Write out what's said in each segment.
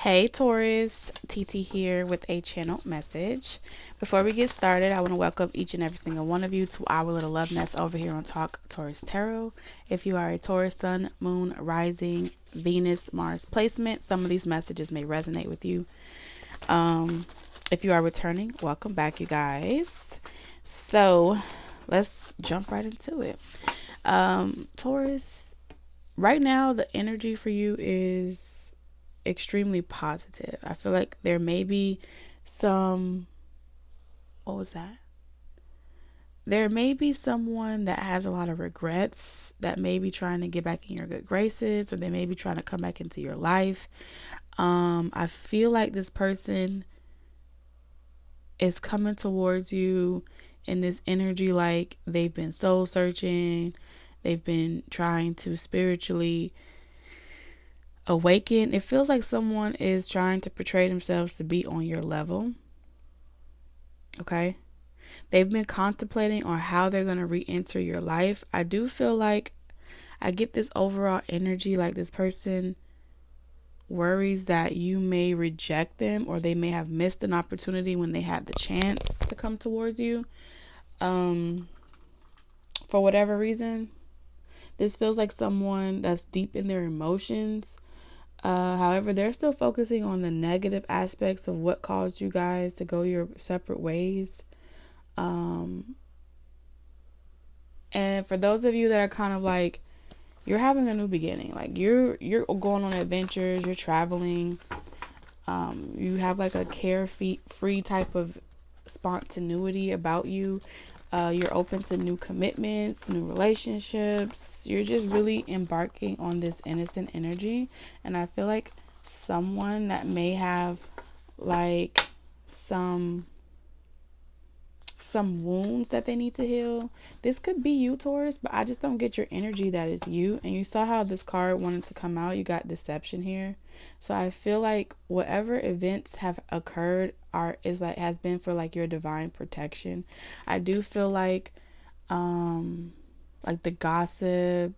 Hey Taurus, TT here with a channel message. Before we get started, I want to welcome each and every single one of you to our little love nest over here on Talk Taurus Tarot. If you are a Taurus Sun, Moon, Rising, Venus, Mars placement, some of these messages may resonate with you. If you are returning, welcome back, you guys. So let's jump right into it. Taurus, right now the energy for you is extremely positive. I feel like there may be some, what was that? There may be someone that has a lot of regrets that may be trying to get back in your good graces, or they may be trying to come back into your life. I feel like this person is coming towards you in this energy like they've been soul searching. They've been trying to spiritually awaken. It feels like someone is trying to portray themselves to be on your level. Okay. They've been contemplating on how they're going to re-enter your life. I do feel like I get this overall energy like this person worries that you may reject them, or they may have missed an opportunity when they had the chance to come towards you. For whatever reason, this feels like someone that's deep in their emotions. However, they're still focusing on the negative aspects of what caused you guys to go your separate ways. And for those of you that are kind of like, you're having a new beginning, like you're going on adventures, you're traveling, you have like a carefree type of spontaneity about you. You're open to new commitments, new relationships. You're just really embarking on this innocent energy. And I feel like someone that may have like some wounds that they need to heal. This could be you, Taurus, but I just don't get your energy that is you. And you saw how this card wanted to come out. You got deception here. So I feel like whatever events have occurred has been for like your divine protection. I do feel like the gossip,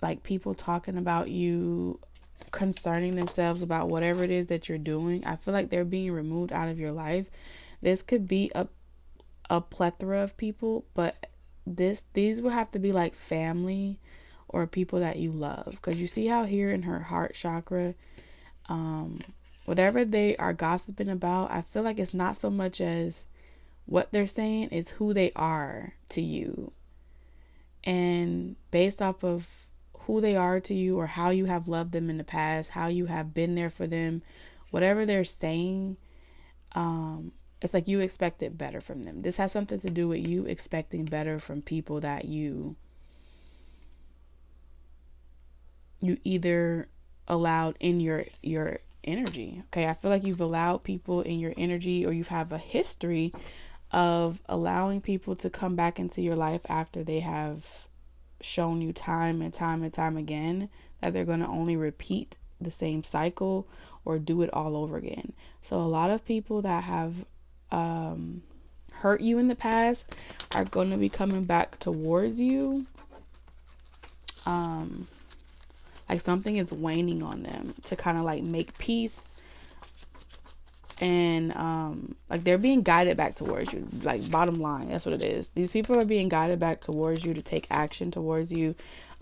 like people talking about you, concerning themselves about whatever it is that you're doing, I feel like they're being removed out of your life. This could be a plethora of people, but these will have to be like family or people that you love, because you see how here in her heart chakra, whatever they are gossiping about, I feel like it's not so much as what they're saying, it's who they are to you. And based off of who they are to you, or how you have loved them in the past, how you have been there for them, whatever they're saying, it's like you expected better from them. This has something to do with you expecting better from people that you either allowed in your energy. Okay, I feel like you've allowed people in your energy, or you have a history of allowing people to come back into your life after they have shown you time and time and time again that they're going to only repeat the same cycle or do it all over again. So a lot of people that have hurt you in the past are going to be coming back towards you. Like something is waning on them to kind of like make peace, and like they're being guided back towards you. Like bottom line, that's what it is. These people are being guided back towards you to take action towards you,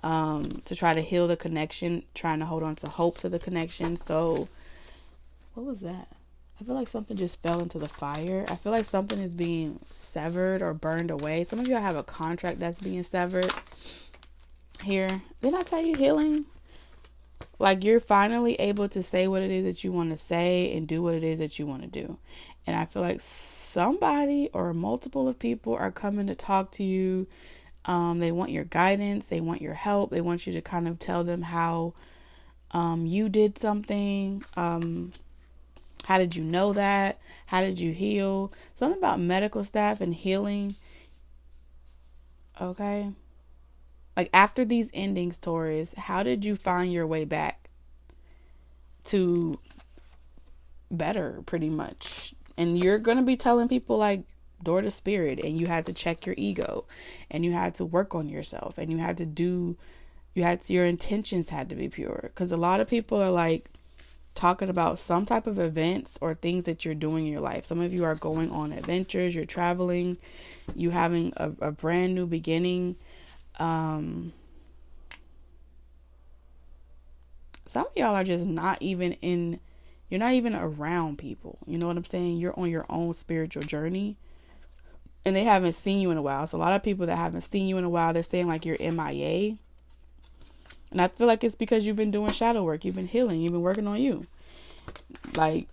to try to heal the connection, trying to hold on to hope to the connection. So what was that? I feel like something just fell into the fire. I feel like something is being severed or burned away. Some of you have a contract that's being severed here. Didn't I tell you healing? Like you're finally able to say what it is that you want to say and do what it is that you want to do. And I feel like somebody or multiple of people are coming to talk to you. They want your guidance. They want your help. They want you to kind of tell them how you did something. How did you know that? How did you heal? Something about medical staff and healing. Okay. Like after these endings, Taurus, how did you find your way back to better, pretty much? And you're going to be telling people like door to spirit, and you had to check your ego, and you had to work on yourself, and your intentions had to be pure. Because a lot of people are like, talking about some type of events or things that you're doing in your life. Some of you are going on adventures, you're traveling, you having a brand new beginning. Some of y'all are just not even in, you're not even around people. You know what I'm saying? You're on your own spiritual journey and they haven't seen you in a while. So a lot of people that haven't seen you in a while, they're saying like you're MIA. And I feel like it's because you've been doing shadow work. You've been healing. You've been working on you. Like,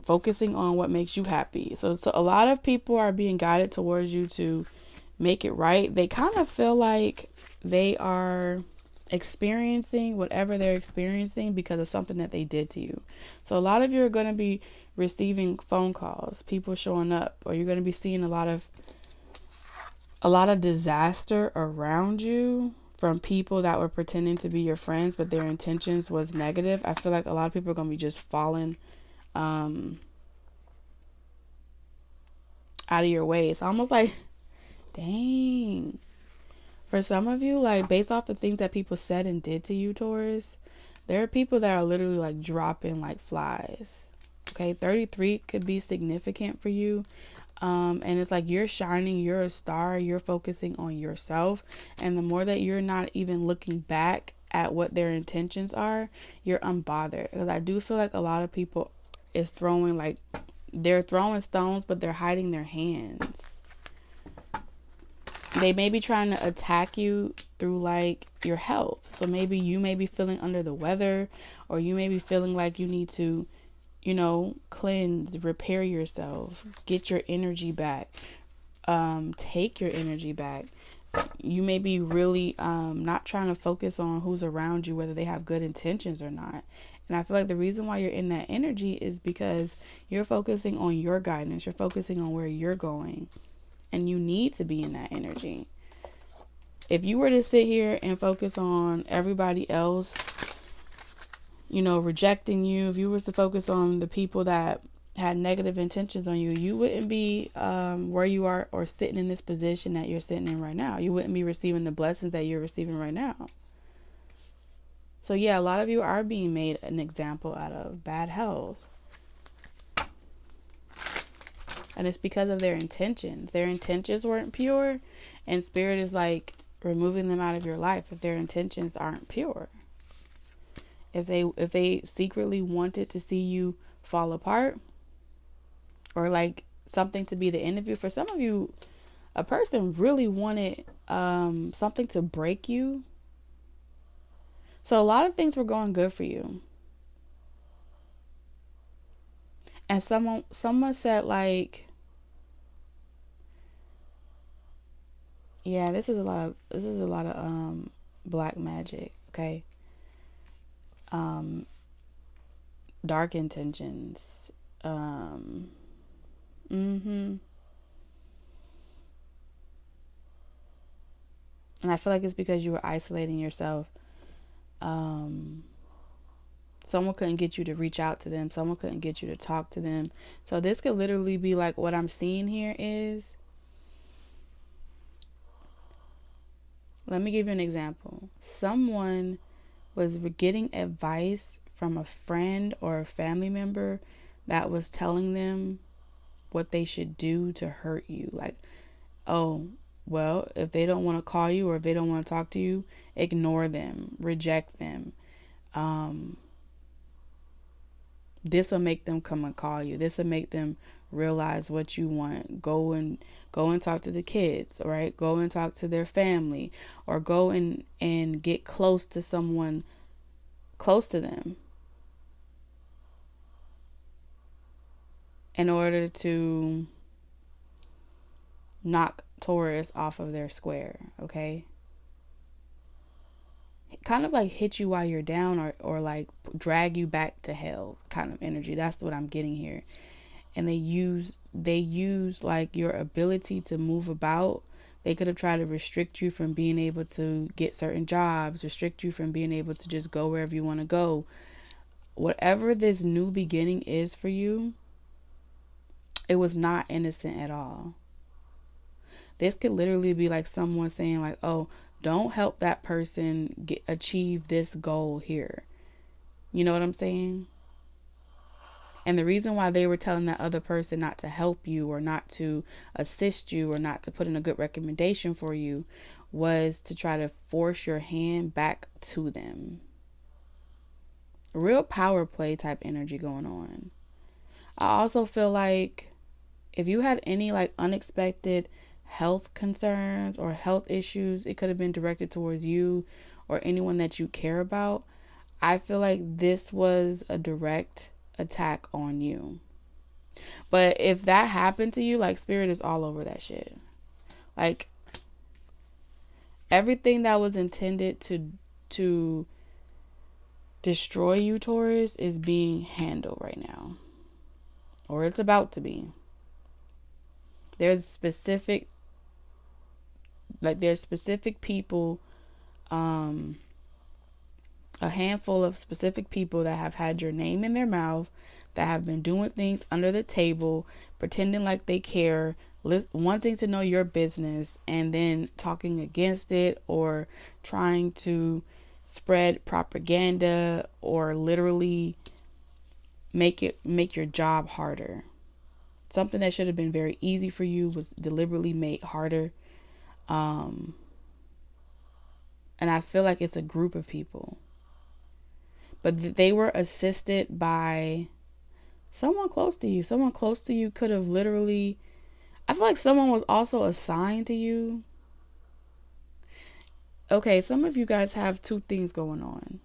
focusing on what makes you happy. So a lot of people are being guided towards you to make it right. They kind of feel like they are experiencing whatever they're experiencing because of something that they did to you. So a lot of you are going to be receiving phone calls, people showing up, or you're going to be seeing a lot of disaster around you from people that were pretending to be your friends, but their intentions was negative. I feel like a lot of people are going to be just falling out of your way. It's almost like, dang. For some of you, like, based off the things that people said and did to you, Taurus, there are people that are literally like dropping like flies. Okay, 33 could be significant for you. And it's like you're shining, you're a star, you're focusing on yourself. And the more that you're not even looking back at what their intentions are, you're unbothered. Because I do feel like a lot of people is throwing, like, they're throwing stones, but they're hiding their hands. They may be trying to attack you through like your health. So maybe you may be feeling under the weather, or you may be feeling like you need to, you know, cleanse, repair yourself, get your energy back, take your energy back. You may be really not trying to focus on who's around you, whether they have good intentions or not. And I feel like the reason why you're in that energy is because you're focusing on your guidance. You're focusing on where you're going. And you need to be in that energy. If you were to sit here and focus on everybody else, you know, rejecting you, if you were to focus on the people that had negative intentions on you, you wouldn't be where you are or sitting in this position that you're sitting in right now. You wouldn't be receiving the blessings that you're receiving right now. So yeah, a lot of you are being made an example out of bad health. And it's because of their intentions. Their intentions weren't pure, and Spirit is like removing them out of your life if their intentions aren't pure. If they secretly wanted to see you fall apart, or like something to be the end of you. For some of you, a person really wanted something to break you. So a lot of things were going good for you. And someone said like, yeah, this is a lot of black magic, okay? Dark intentions. And I feel like it's because you were isolating yourself. Someone couldn't get you to reach out to them. Someone couldn't get you to talk to them. So this could literally be like, what I'm seeing here is, let me give you an example. Someone was getting advice from a friend or a family member that was telling them what they should do to hurt you. Like, oh, well, if they don't want to call you or if they don't want to talk to you, ignore them, reject them. This will make them come and call you. This will make them realize what you want. Go and talk to the kids, right? Go and talk to their family, or go and get close to someone close to them in order to knock Taurus off of their square, okay? Kind of like hit you while you're down, or like drag you back to hell kind of energy. That's what I'm getting here. And they use like your ability to move about. They could have tried to restrict you from being able to get certain jobs, restrict you from being able to just go wherever you want to go. Whatever this new beginning is for you, it was not innocent at all. This could literally be like someone saying like, oh, don't help that person achieve this goal here. You know what I'm saying? And the reason why they were telling that other person not to help you or not to assist you or not to put in a good recommendation for you was to try to force your hand back to them. Real power play type energy going on. I also feel like if you had any like unexpected health concerns or health issues, it could have been directed towards you or anyone that you care about. I feel like this was a direct attack on you. But if that happened to you, like, spirit is all over that shit. Like, everything that was intended to destroy you, Taurus, is being handled right now, or it's about to be. There's specific people, a handful of specific people that have had your name in their mouth, that have been doing things under the table, pretending like they care, wanting to know your business, and then talking against it or trying to spread propaganda or literally make your job harder. Something that should have been very easy for you was deliberately made harder. And I feel like it's a group of people. But they were assisted by someone close to you. Someone close to you could have literally... I feel like someone was also assigned to you. Okay, some of you guys have two things going on.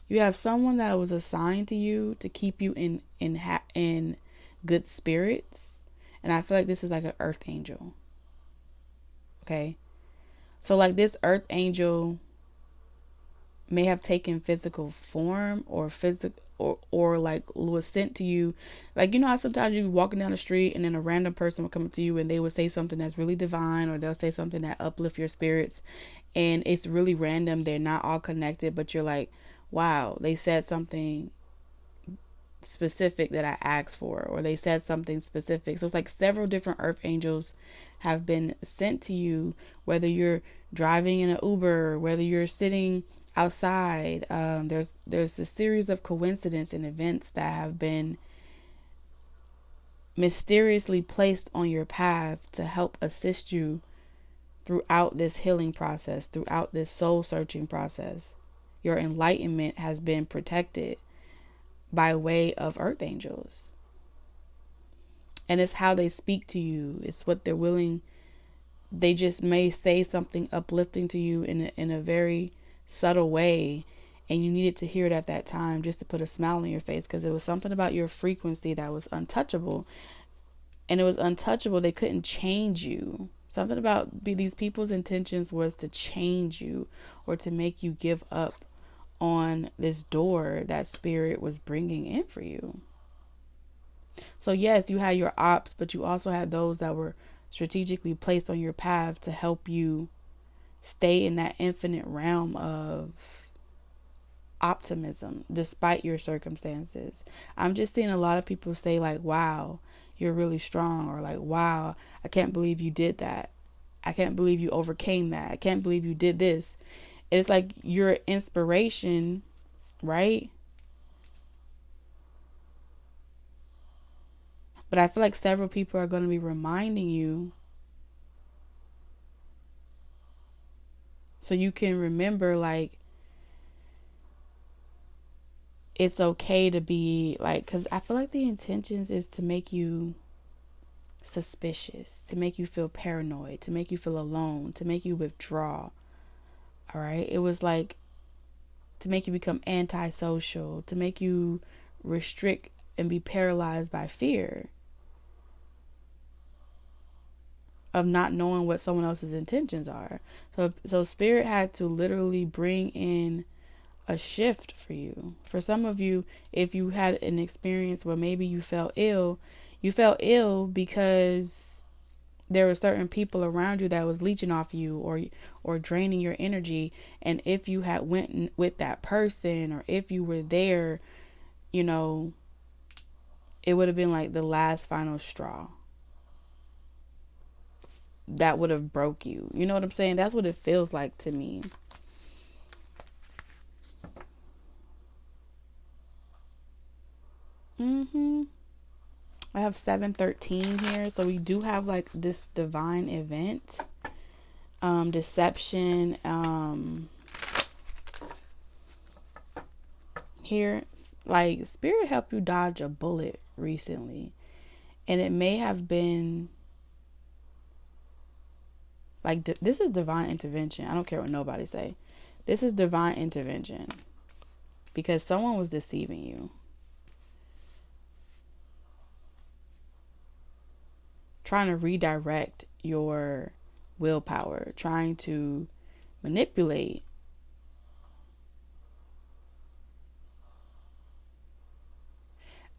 You have someone that was assigned to you to keep you in good spirits. And I feel like this is like an earth angel. Okay? So like this earth angel may have taken physical form or like was sent to you. Like, you know how sometimes you be walking down the street and then a random person will come up to you and they would say something that's really divine, or they'll say something that uplift your spirits, and it's really random. They're not all connected, but you're like, wow, they said something specific that I asked for, or they said something specific. So it's like several different earth angels have been sent to you, whether you're driving in an Uber, whether you're sitting outside. There's a series of coincidences and events that have been mysteriously placed on your path to help assist you throughout this healing process, throughout this soul searching process. Your enlightenment has been protected by way of earth angels. And it's how they speak to you. It's what they're willing. They just may say something uplifting to you in a very subtle way, and you needed to hear it at that time just to put a smile on your face, because it was something about your frequency that was untouchable. And it was untouchable. They couldn't change you. Something about these people's intentions was to change you or to make you give up on this door that spirit was bringing in for you. So yes, you had your ops, but you also had those that were strategically placed on your path to help you stay in that infinite realm of optimism despite your circumstances. I'm just seeing a lot of people say like, wow, you're really strong, or like, wow, I can't believe you did that. I can't believe you overcame that. I can't believe you did this. It's like your inspiration, right? But I feel like several people are going to be reminding you so you can remember, like, it's okay to be like, because I feel like the intentions is to make you suspicious, to make you feel paranoid, to make you feel alone, to make you withdraw. All right. It was like to make you become antisocial, to make you restrict and be paralyzed by fear of not knowing what someone else's intentions are. So spirit had to literally bring in a shift for you. For some of you, if you had an experience where maybe you felt ill because there were certain people around you that was leeching off you or draining your energy. And if you had went with that person, or if you were there, you know, it would have been like the last final straw that would have broke you. You know what I'm saying? That's what it feels like to me. have 713 here. So we do have like this divine event, deception, here. Like spirit helped you dodge a bullet recently. And it may have been like, this is divine intervention. I don't care what nobody say. This is divine intervention. Because someone was deceiving you. Trying to redirect your willpower. Trying to manipulate.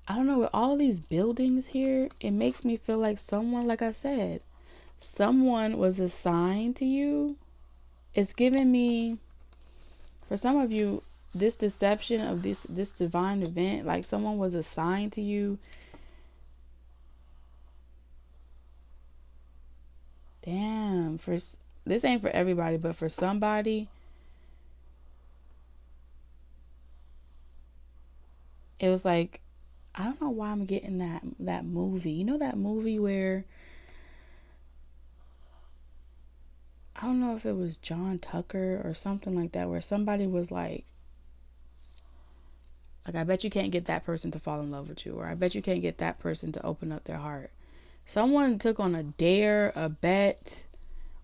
I don't know, with all of these buildings here, it makes me feel like someone, like I said, someone was assigned to you. It's giving me, for some of you, this deception of this divine event, like someone was assigned to you. Damn, this ain't for everybody, but for somebody, it was like, I don't know why I'm getting that movie. You know that movie where, I don't know if it was John Tucker or something like that, where somebody was like, I bet you can't get that person to fall in love with you, or I bet you can't get that person to open up their heart. Someone took on a dare, a bet,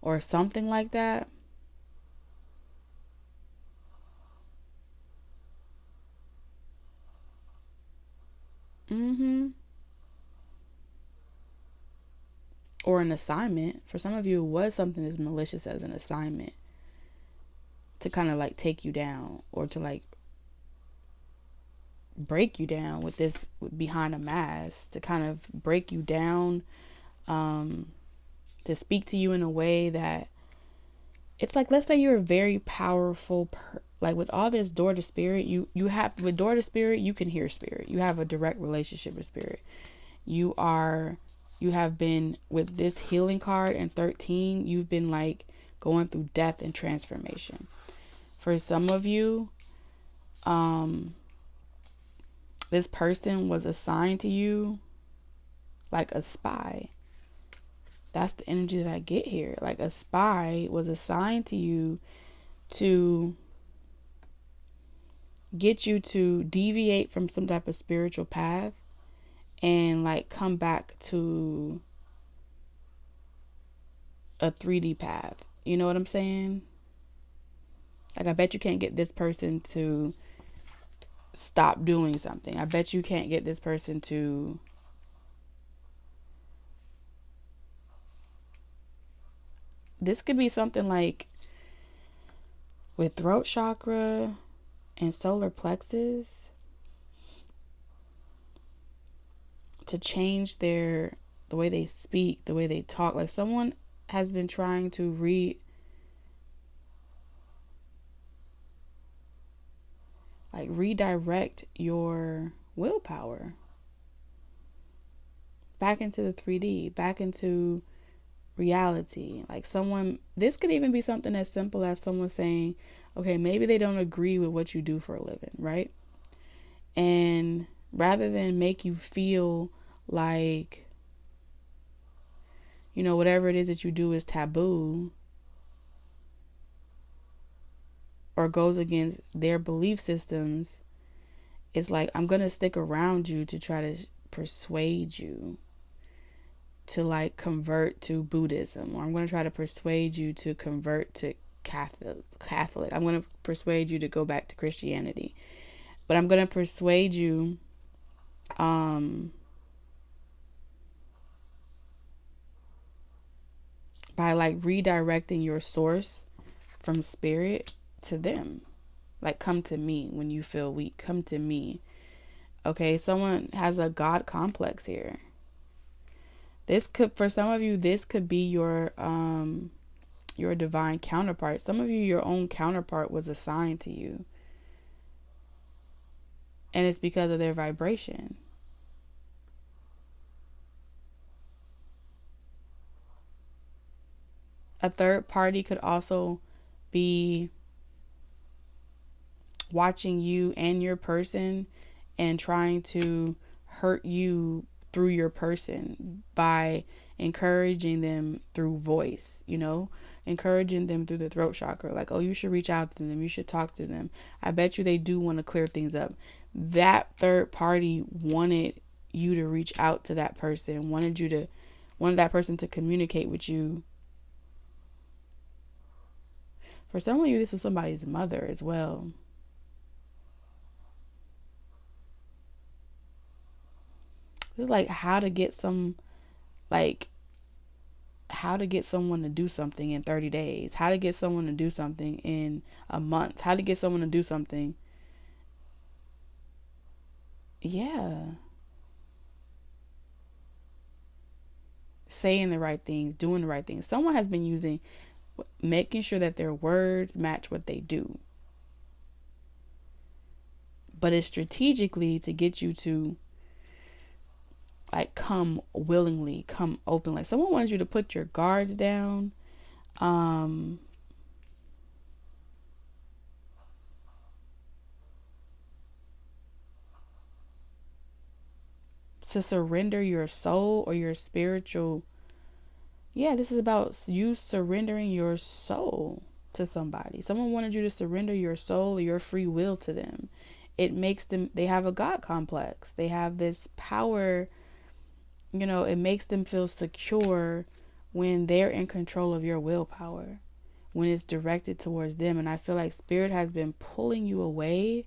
or something like that. Or an assignment. For some of you, it was something as malicious as an assignment to kind of like take you down, or to like break you down with this behind a mask, to kind of break you down, to speak to you in a way that it's like, let's say you're a very powerful like with all this door to spirit, you have, with door to spirit, you can hear spirit. You have a direct relationship with spirit. You have been, with this healing card and 13, you've been like going through death and transformation. For some of you, this person was assigned to you like a spy. That's the energy that I get here. Like a spy was assigned to you to get you to deviate from some type of spiritual path and like come back to a 3D path. You know what I'm saying? Like, I bet you can't get this person to stop doing something. I bet you can't get this person to this could be something like with throat chakra and solar plexus, to change the way they speak, the way they talk. Like someone has been trying to redirect your willpower back into the 3D, back into reality. Like someone, this could even be something as simple as someone saying, okay, maybe they don't agree with what you do for a living, right? And rather than make you feel like, you know, whatever it is that you do is taboo or goes against their belief systems, it's like, I'm going to stick around you to try to persuade you to like convert to Buddhism, or I'm going to try to persuade you to convert to Catholic. I'm going to persuade you to go back to Christianity, but I'm going to persuade you by like redirecting your source from spirit to them. Like, come to me when you feel weak. Come to me. Okay, someone has a God complex here. This could, for some of you, this could be your divine counterpart. Some of you, your own counterpart was assigned to you. And it's because of their vibration. A third party could also be watching you and your person and trying to hurt you through your person by encouraging them through voice, encouraging them through the throat chakra. Like, oh, you should reach out to them. You should talk to them. I bet you they do want to clear things up. That third party wanted you to reach out to that person, wanted that person to communicate with you. For some of you, this was somebody's mother as well. This is like how to get someone to do something in 30 days, how to get someone to do something in a month, how to get someone to do something. Yeah. Saying the right things, doing the right things. Someone has been making sure that their words match what they do. But it's strategically to get you to like come willingly, come open. Like someone wants you to put your guards down. To surrender your soul or your spiritual. Yeah, this is about you surrendering your soul to somebody. Someone wanted you to surrender your soul or your free will to them. It makes them, they have a God complex. They have this power, it makes them feel secure when they're in control of your willpower, when it's directed towards them. And I feel like spirit has been pulling you away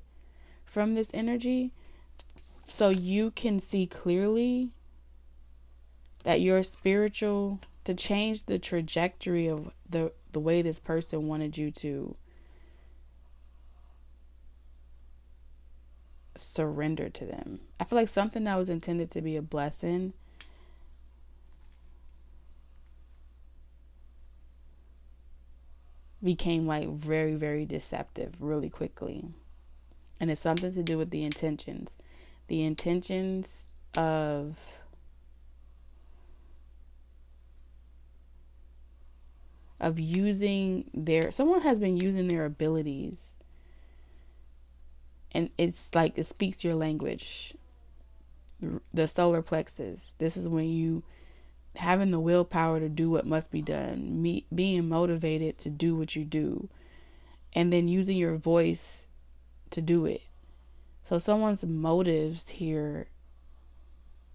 from this energy so you can see clearly that your spiritual, to change the trajectory of the way this person wanted you to surrender to them. I feel like something that was intended to be a blessing became like very, very deceptive really quickly. And it's something to do with the intentions. The intentions of someone has been using their abilities, and it's like it speaks your language. The solar plexus, this is when you having the willpower to do what must be done, being motivated to do what you do, and then using your voice to do it. So someone's motives here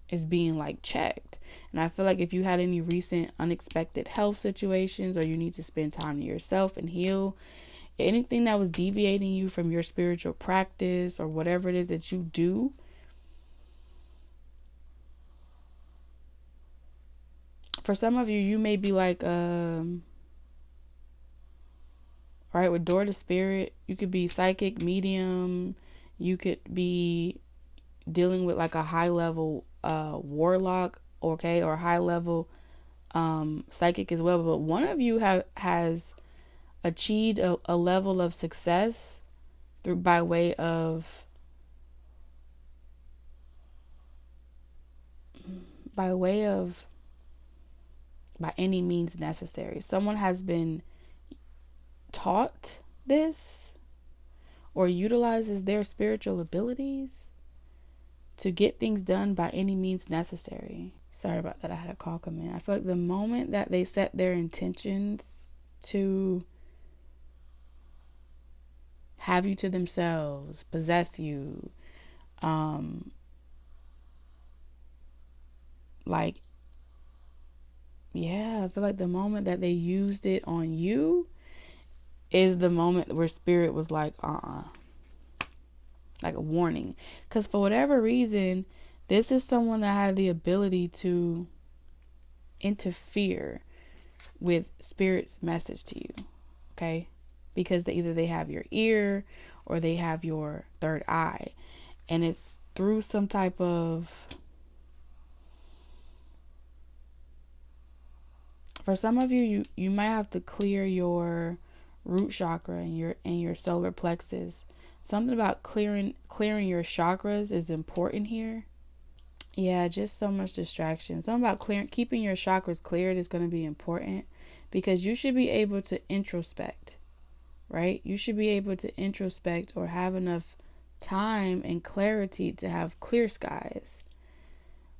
is being like checked. And I feel like if you had any recent unexpected health situations, or you need to spend time to yourself and heal, anything that was deviating you from your spiritual practice or whatever it is that you do, for some of you, you may be like, all right, with door to spirit, you could be psychic, medium, you could be dealing with like a high level warlock, okay, or high level psychic as well. But one of you has achieved a level of success by any means necessary. Someone has been taught this or utilizes their spiritual abilities to get things done by any means necessary. Sorry about that. I had a call come in. I feel like the moment that they set their intentions to have you to themselves, possess you, I feel like the moment that they used it on you is the moment where spirit was like, like a warning. Because for whatever reason, this is someone that had the ability to interfere with spirit's message to you, okay? Because they have your ear or they have your third eye, and it's through some type of, for some of you might have to clear your root chakra and your solar plexus. Something about clearing your chakras is important here. Yeah, just so much distraction. Something about keeping your chakras cleared is going to be important, because you should be able to introspect, right? You should be able to introspect or have enough time and clarity to have clear skies.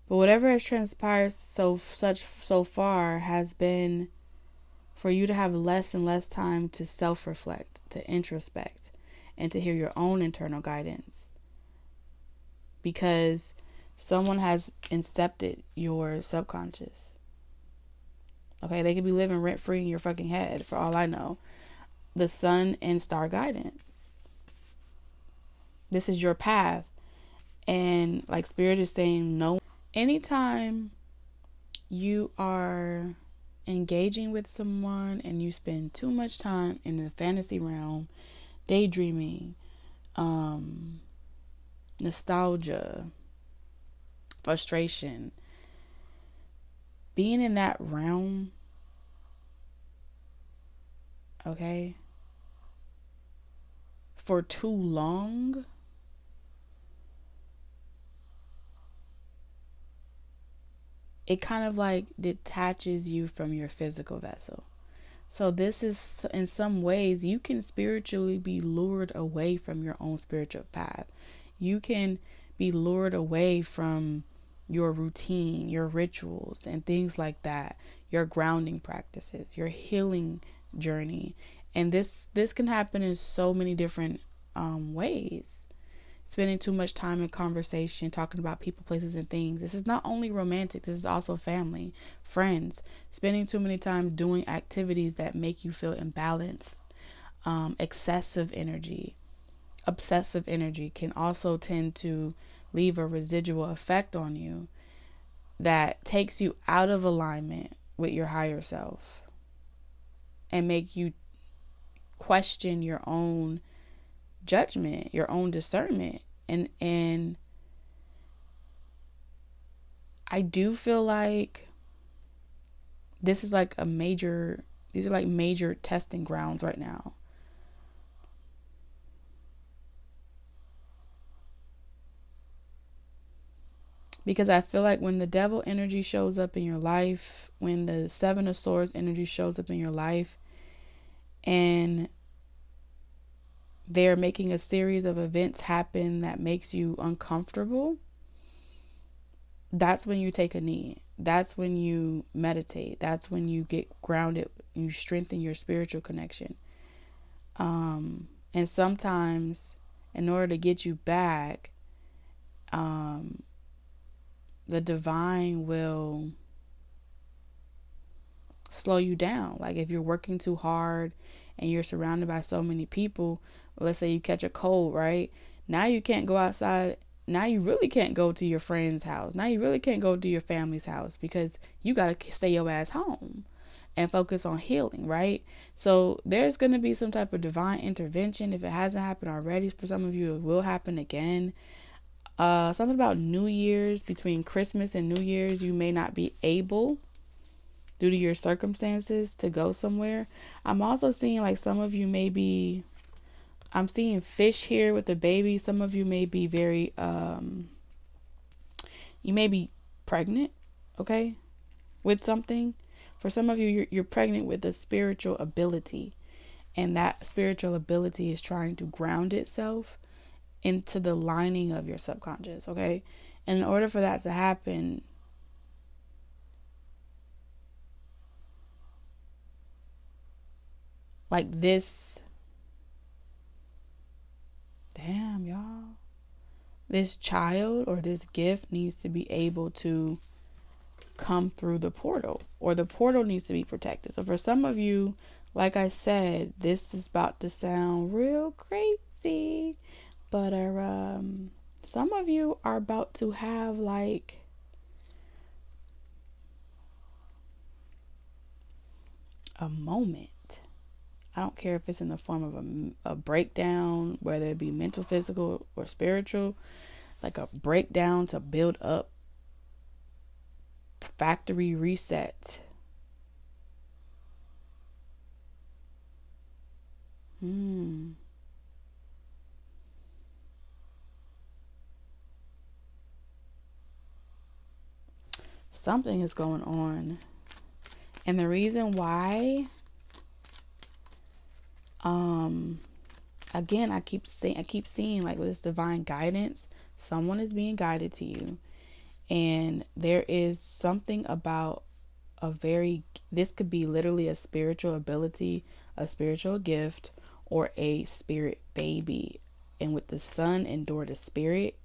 But whatever has transpired so far has been for you to have less and less time to self-reflect, to introspect, and to hear your own internal guidance. Because someone has incepted your subconscious. Okay, they could be living rent-free in your fucking head, for all I know. The sun and star guidance. This is your path. And like Spirit is saying, no. Anytime you are engaging with someone and you spend too much time in the fantasy realm, daydreaming, nostalgia, frustration, being in that realm, okay, for too long, it kind of like detaches you from your physical vessel. So this is, in some ways, you can spiritually be lured away from your own spiritual path. You can be lured away from your routine, your rituals, and things like that, your grounding practices, your healing journey. And this can happen in so many different ways. Spending too much time in conversation, talking about people, places, and things. This is not only romantic, this is also family, friends. Spending too many time doing activities that make you feel imbalanced. Excessive energy, obsessive energy can also tend to leave a residual effect on you that takes you out of alignment with your higher self and make you question your own judgment, your own discernment. And I do feel like this is like these are like major testing grounds right now. Because I feel like when the devil energy shows up in your life, when the Seven of Swords energy shows up in your life, and they're making a series of events happen that makes you uncomfortable, that's when you take a knee. That's when you meditate. That's when you get grounded. You strengthen your spiritual connection. And sometimes, in order to get you back, the divine will slow you down. Like if you're working too hard and you're surrounded by so many people, let's say you catch a cold, right? Now you can't go outside. Now you really can't go to your friend's house. Now you really can't go to your family's house because you got to stay your ass home and focus on healing, right? So there's going to be some type of divine intervention. If it hasn't happened already, for some of you, it will happen again. Something about New Year's, between Christmas and New Year's, you may not be able, due to your circumstances, to go somewhere. I'm also seeing like some of you may be, I'm seeing fish here with the baby. Some of you may be very, you may be pregnant, okay, with something. For some of you, you're pregnant with a spiritual ability, and that spiritual ability is trying to ground itself into the lining of your subconscious, okay? And in order for that to happen, like this, damn, y'all, this child or this gift needs to be able to come through the portal, or the portal needs to be protected. So for some of you, like I said, this is about to sound real crazy, but some of you are about to have like a moment. I don't care if it's in the form of a breakdown, whether it be mental, physical, or spiritual. It's like a breakdown to build up, factory reset. Something is going on. And the reason why, again, I keep seeing like with this divine guidance, someone is being guided to you. And there is something about this could be literally a spiritual ability, a spiritual gift, or a spirit baby. And with the sun endure the spirit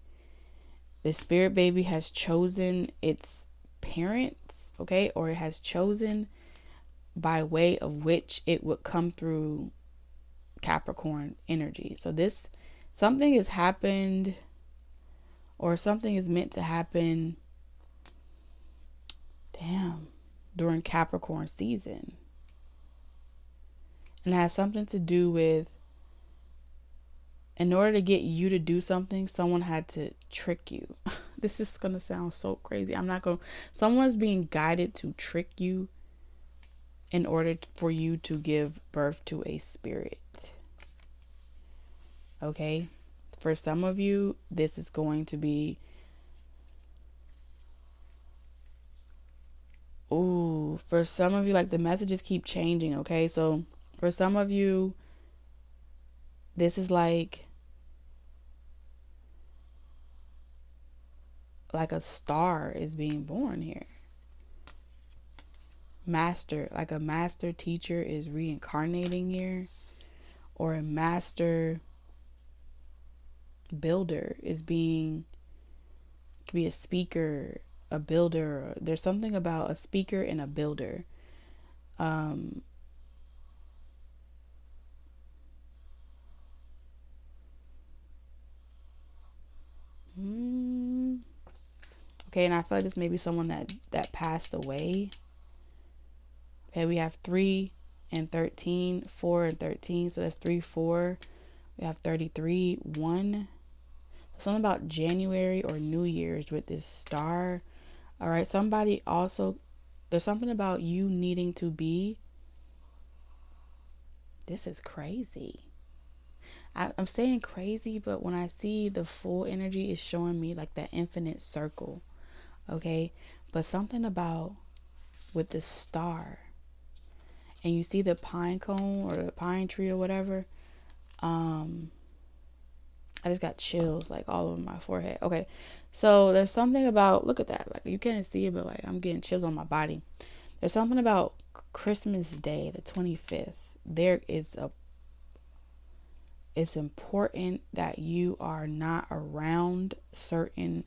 baby has chosen its parents, okay, or it has chosen by way of which it would come through Capricorn energy. So this, something has happened, or something is meant to happen, during Capricorn season. And it has something to do with, in order to get you to do something, someone had to trick you. This is going to sound so crazy. Someone's being guided to trick you in order for you to give birth to a spirit. Okay? For some of you, this is going to be, for some of you, like the messages keep changing, okay? So for some of you, this is like a star is being born here. Like a master teacher is reincarnating here, or a master builder could be a speaker, a builder. There's something about a speaker and a builder. Okay, and I feel like this may be someone that passed away. Okay, we have 3 and 13, 4 and 13, so that's 3, 4. We have 33, 1. Something about January or New Year's with this star. All right, somebody also, there's something about you needing to be. This is crazy. I'm saying crazy, but when I see the full energy, it's showing me like that infinite circle. Okay, but something about with the star, and you see the pine cone or the pine tree or whatever. I just got chills like all over my forehead. Okay, so there's something about, look at that, like you can't see it, but like I'm getting chills on my body. There's something about Christmas Day, the 25th. It's important that you are not around certain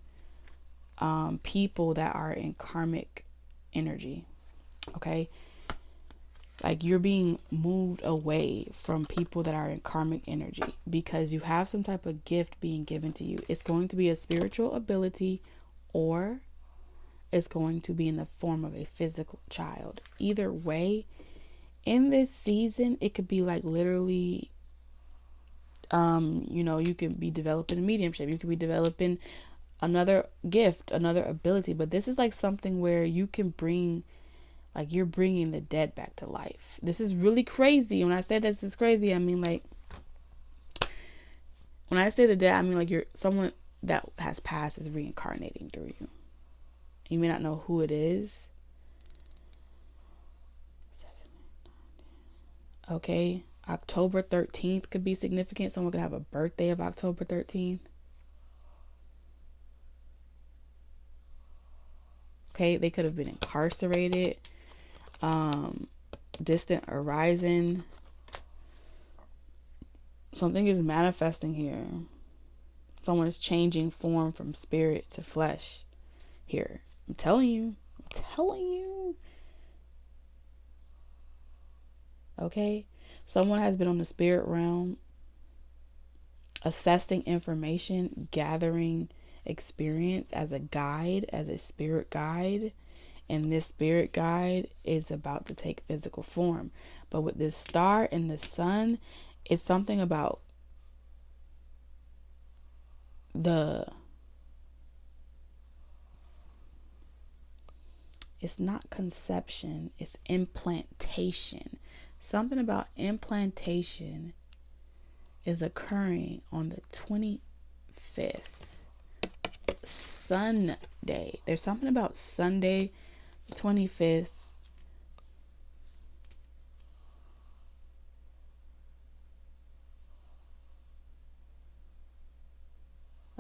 people that are in karmic energy. Okay, like you're being moved away from people that are in karmic energy, because you have some type of gift being given to you. It's going to be a spiritual ability, or it's going to be in the form of a physical child. Either way, in this season, it could be like literally, you could be developing a mediumship, you could be developing another gift, another ability, but this is like something where you can bring, like you're bringing the dead back to life. This is really crazy. When I say this is crazy, I mean like, when I say the dead, I mean like you're someone that has passed is reincarnating through you. You may not know who it is. Okay, October 13th could be significant. Someone could have a birthday of October 13th. Okay, they could have been incarcerated. Distant horizon. Something is manifesting here. Someone is changing form from spirit to flesh here. I'm telling you. Okay, someone has been on the spirit realm, assessing information, gathering experience as a guide, as a spirit guide. And this spirit guide is about to take physical form. But with this star and the sun, it's something about it's not conception, it's implantation. Something about implantation is occurring on the 25th, Sunday. There's something about Sunday, 25th.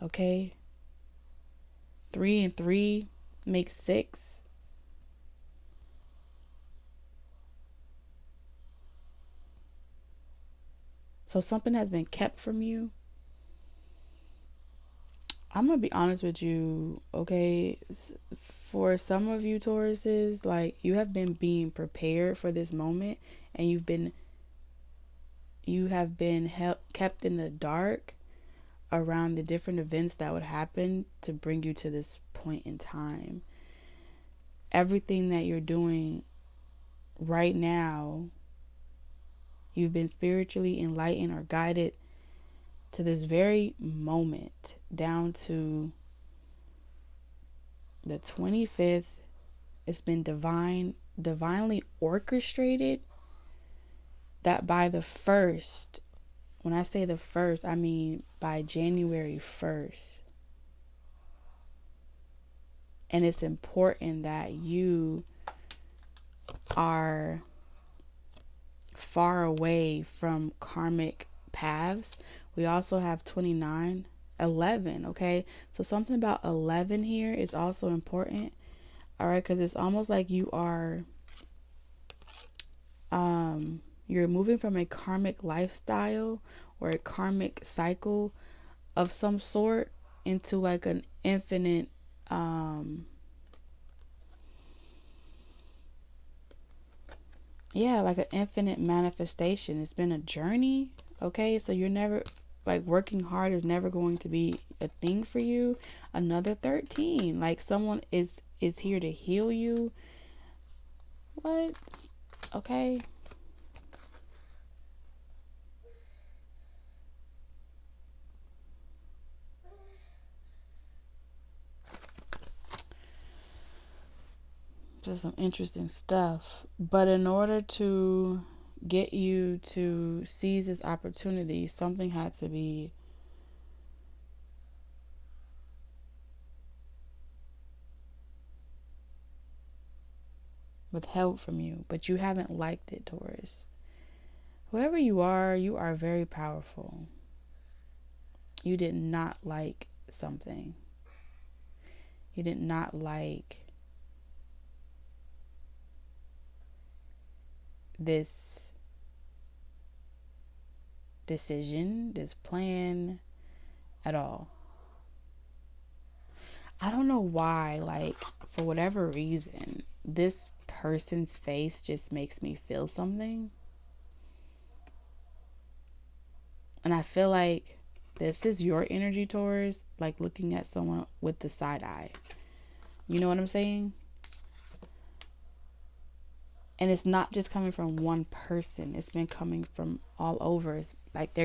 Okay. 3 and 3 makes 6. So something has been kept from you. I'm going to be honest with you, okay? For some of you Tauruses, like, you have been being prepared for this moment, and you have been kept in the dark around the different events that would happen to bring you to this point in time. Everything that you're doing right now, you've been spiritually enlightened or guided to this very moment, down to the 25th. It's been divinely orchestrated that by the 1st, when I say the 1st, I mean by January 1st. And it's important that you are far away from karmic paths. We also have 29, 11, okay? So something about 11 here is also important, all right? Because it's almost like you are, you're moving from a karmic lifestyle or a karmic cycle of some sort into like an infinite, like an infinite manifestation. It's been a journey, okay? So you're never, like, working hard is never going to be a thing for you. Another 13, like someone is here to heal you. What? Okay. Just some interesting stuff. But in order to get you to seize this opportunity, something had to be withheld from you. But you haven't liked it, Taurus. Whoever you are very powerful. You did not like something. You did not like this decision, this plan at all. I don't know why, like, for whatever reason, this person's face just makes me feel something. And I feel like this is your energy, Taurus, like looking at someone with the side eye. You know what I'm saying? And it's not just coming from one person. It's been coming from all over. It's like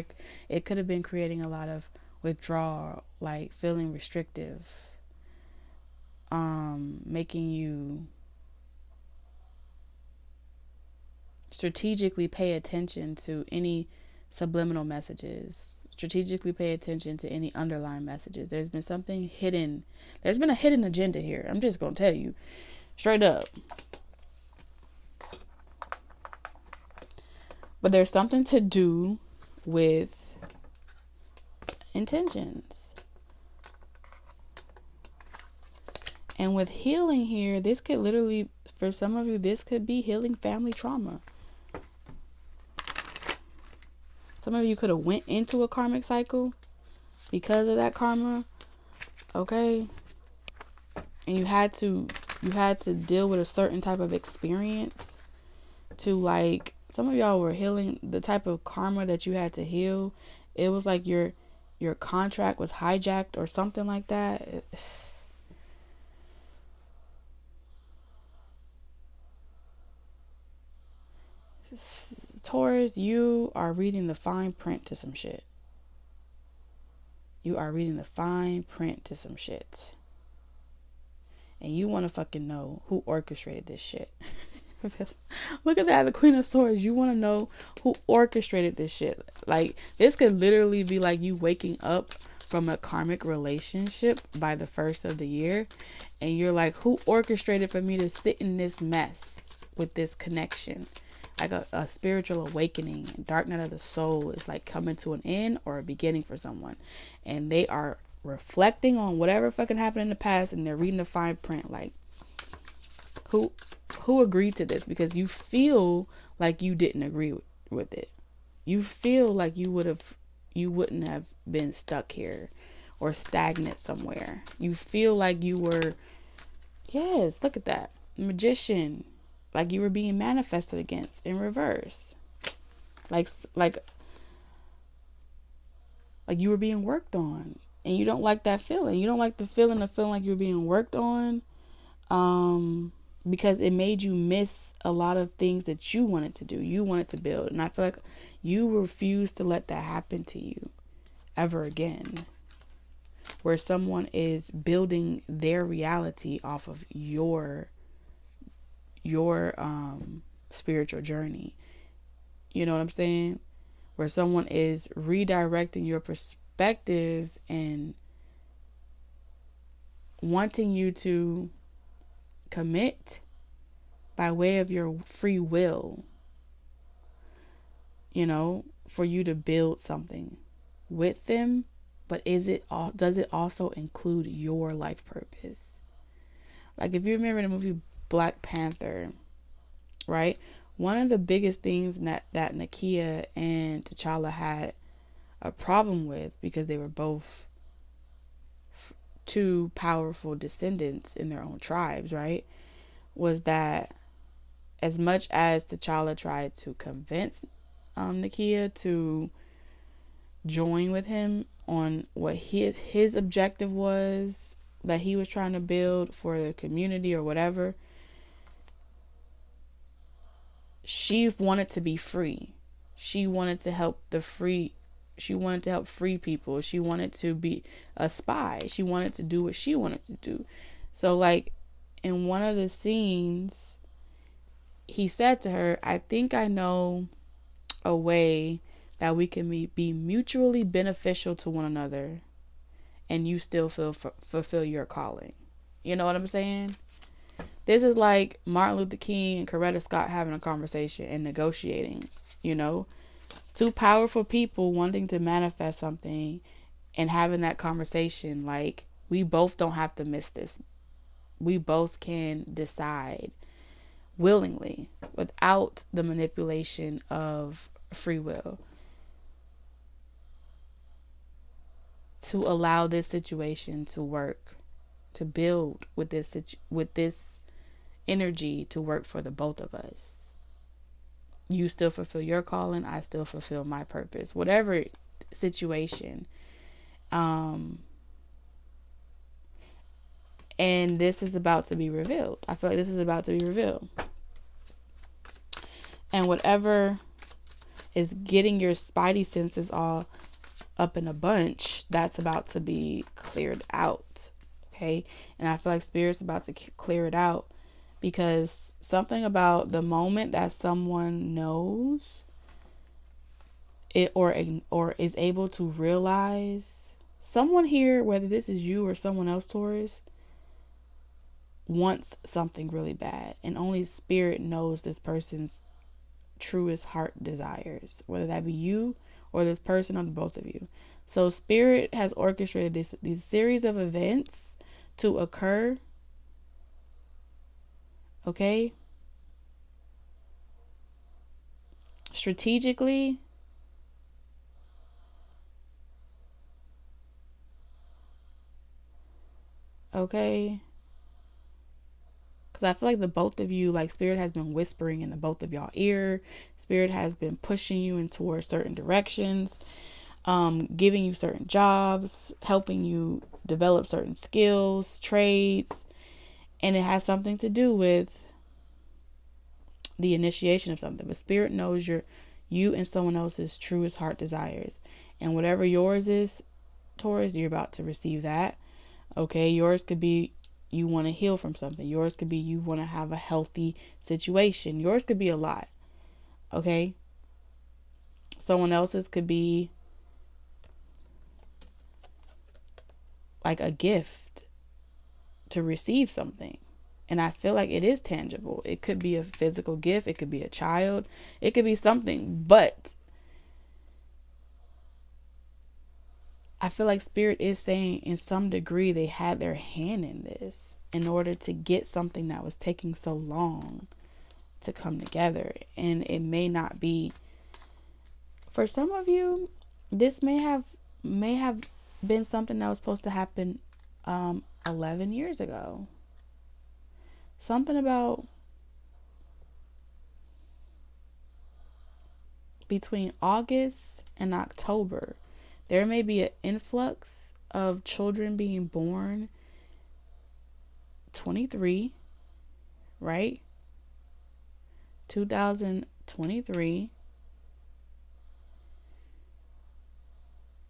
it could have been creating a lot of withdrawal, like feeling restrictive, making you strategically pay attention to any subliminal messages, strategically pay attention to any underlying messages. There's been something hidden. There's been a hidden agenda here. I'm just going to tell you straight up. But there's something to do with intentions. And with healing here, this could literally, for some of you, this could be healing family trauma. Some of you could have went into a karmic cycle because of that karma, okay? And you had to deal with a certain type of experience to, like, some of y'all were healing the type of karma that you had to heal. It was like your contract was hijacked or something like that. Taurus, you are reading the fine print to some shit. You are reading the fine print to some shit. And you want to fucking know who orchestrated this shit. Look at that, the Queen of Swords. You want to know who orchestrated this shit. Like, this could literally be like you waking up from a karmic relationship by the 1st of the year. And you're like, who orchestrated for me to sit in this mess with this connection? Like a spiritual awakening. Dark night of the soul is like coming to an end or a beginning for someone. And they are reflecting on whatever fucking happened in the past, and they're reading the fine print. Like, who agreed to this? Because you feel like you didn't agree with it. You feel like you wouldn't have been stuck here or stagnant somewhere. You feel like you were, yes, look at that. Magician. Like you were being manifested against in reverse. Like you were being worked on. And you don't like that feeling. You don't like the feeling of feeling like you're being worked on. Because it made you miss a lot of things that you wanted to do. You wanted to build. And I feel like you refuse to let that happen to you ever again. Where someone is building their reality off of your spiritual journey. You know what I'm saying? Where someone is redirecting your perspective and wanting you to commit by way of your free will, you know, for you to build something with them. But does it also include your life purpose? Like if you remember the movie Black Panther, right? One of the biggest things that Nakia and T'Challa had a problem with, because they were both two powerful descendants in their own tribes, right? Was that as much as T'Challa tried to convince Nakia to join with him on what his objective was that he was trying to build for the community or whatever, she wanted to be free. She wanted to help free people. She wanted to be a spy. She wanted to do what she wanted to do. So like in one of the scenes, he said to her, I think I know a way that we can be mutually beneficial to one another and you still fulfill your calling. You know what I'm saying? This is like Martin Luther King and Coretta Scott having a conversation and negotiating, you know? Two powerful people wanting to manifest something and having that conversation. Like, we both don't have to miss this. We both can decide willingly without the manipulation of free will to allow this situation to work, to build with this energy to work for the both of us. You still fulfill your calling, I still fulfill my purpose, whatever situation. And this is about to be revealed. I feel like this is about to be revealed. And whatever is getting your spidey senses all up in a bunch, that's about to be cleared out. Okay? And I feel like Spirit's about to clear it out, because something about the moment that someone knows it or is able to realize, someone here, whether this is you or someone else, Taurus, wants something really bad, and only Spirit knows this person's truest heart desires, whether that be you or this person or both of you. So Spirit has orchestrated these series of events to occur, okay, strategically, okay, because I feel like the both of you, like Spirit has been whispering in the both of y'all ear. Spirit has been pushing you in towards certain directions, giving you certain jobs, helping you develop certain skills, trades, and it has something to do with the initiation of something. But Spirit knows you and someone else's truest heart desires, and whatever yours is, Taurus, you're about to receive that. Okay, yours could be you want to heal from something. Yours could be you want to have a healthy situation. Yours could be a lot. Okay, someone else's could be like a gift to receive something. And I feel like it is tangible. It could be a physical gift. It could be a child. It could be something. But I feel like Spirit is saying in some degree they had their hand in this in order to get something that was taking so long to come together. And it may not be, for some of you, this may have been something that was supposed to happen 11 years ago. Something about between August and October, there may be an influx of children being born 23, right? 2023.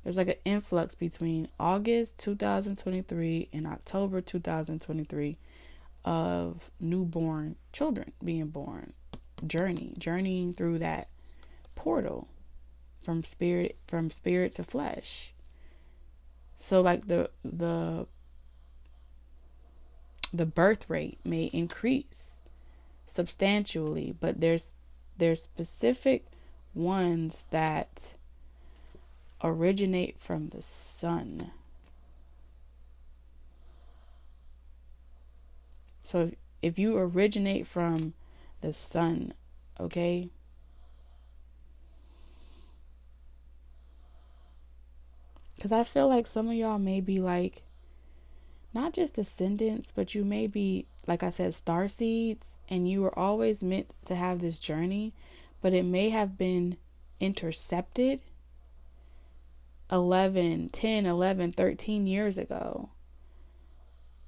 There's like an influx between August 2023 and October 2023 of newborn children being born, journeying through that portal from spirit to flesh. So like the birth rate may increase substantially, but there's specific ones that originate from the sun. So if you originate from the sun, okay, because I feel like some of y'all may be like not just descendants, but you may be, like I said, star seeds, and you were always meant to have this journey, but it may have been intercepted 10, 11, 13 years ago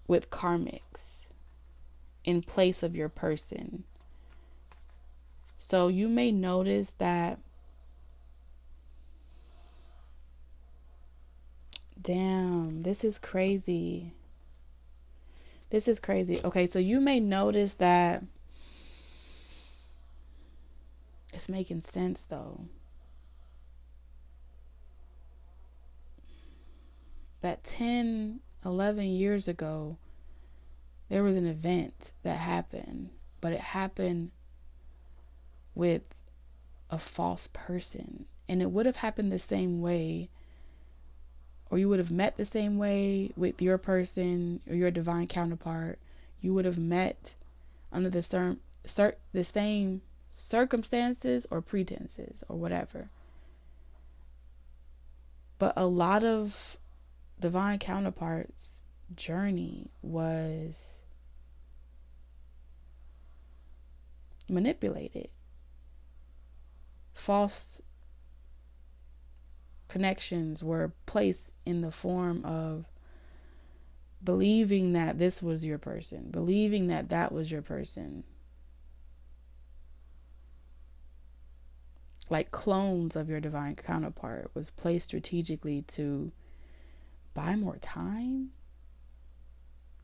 with karmics in place of your person. So you may notice that, damn, this is crazy. Okay, so you may notice that it's making sense though. That 10, 11 years ago, there was an event that happened, but it happened with a false person. And it would have happened the same way, or you would have met the same way with your person or your divine counterpart. You would have met under the same circumstances or pretenses or whatever. But a lot of divine counterparts' journey was manipulated. False connections were placed in the form of believing that this was your person, believing that that was your person. Like clones of your divine counterpart was placed strategically to buy more time,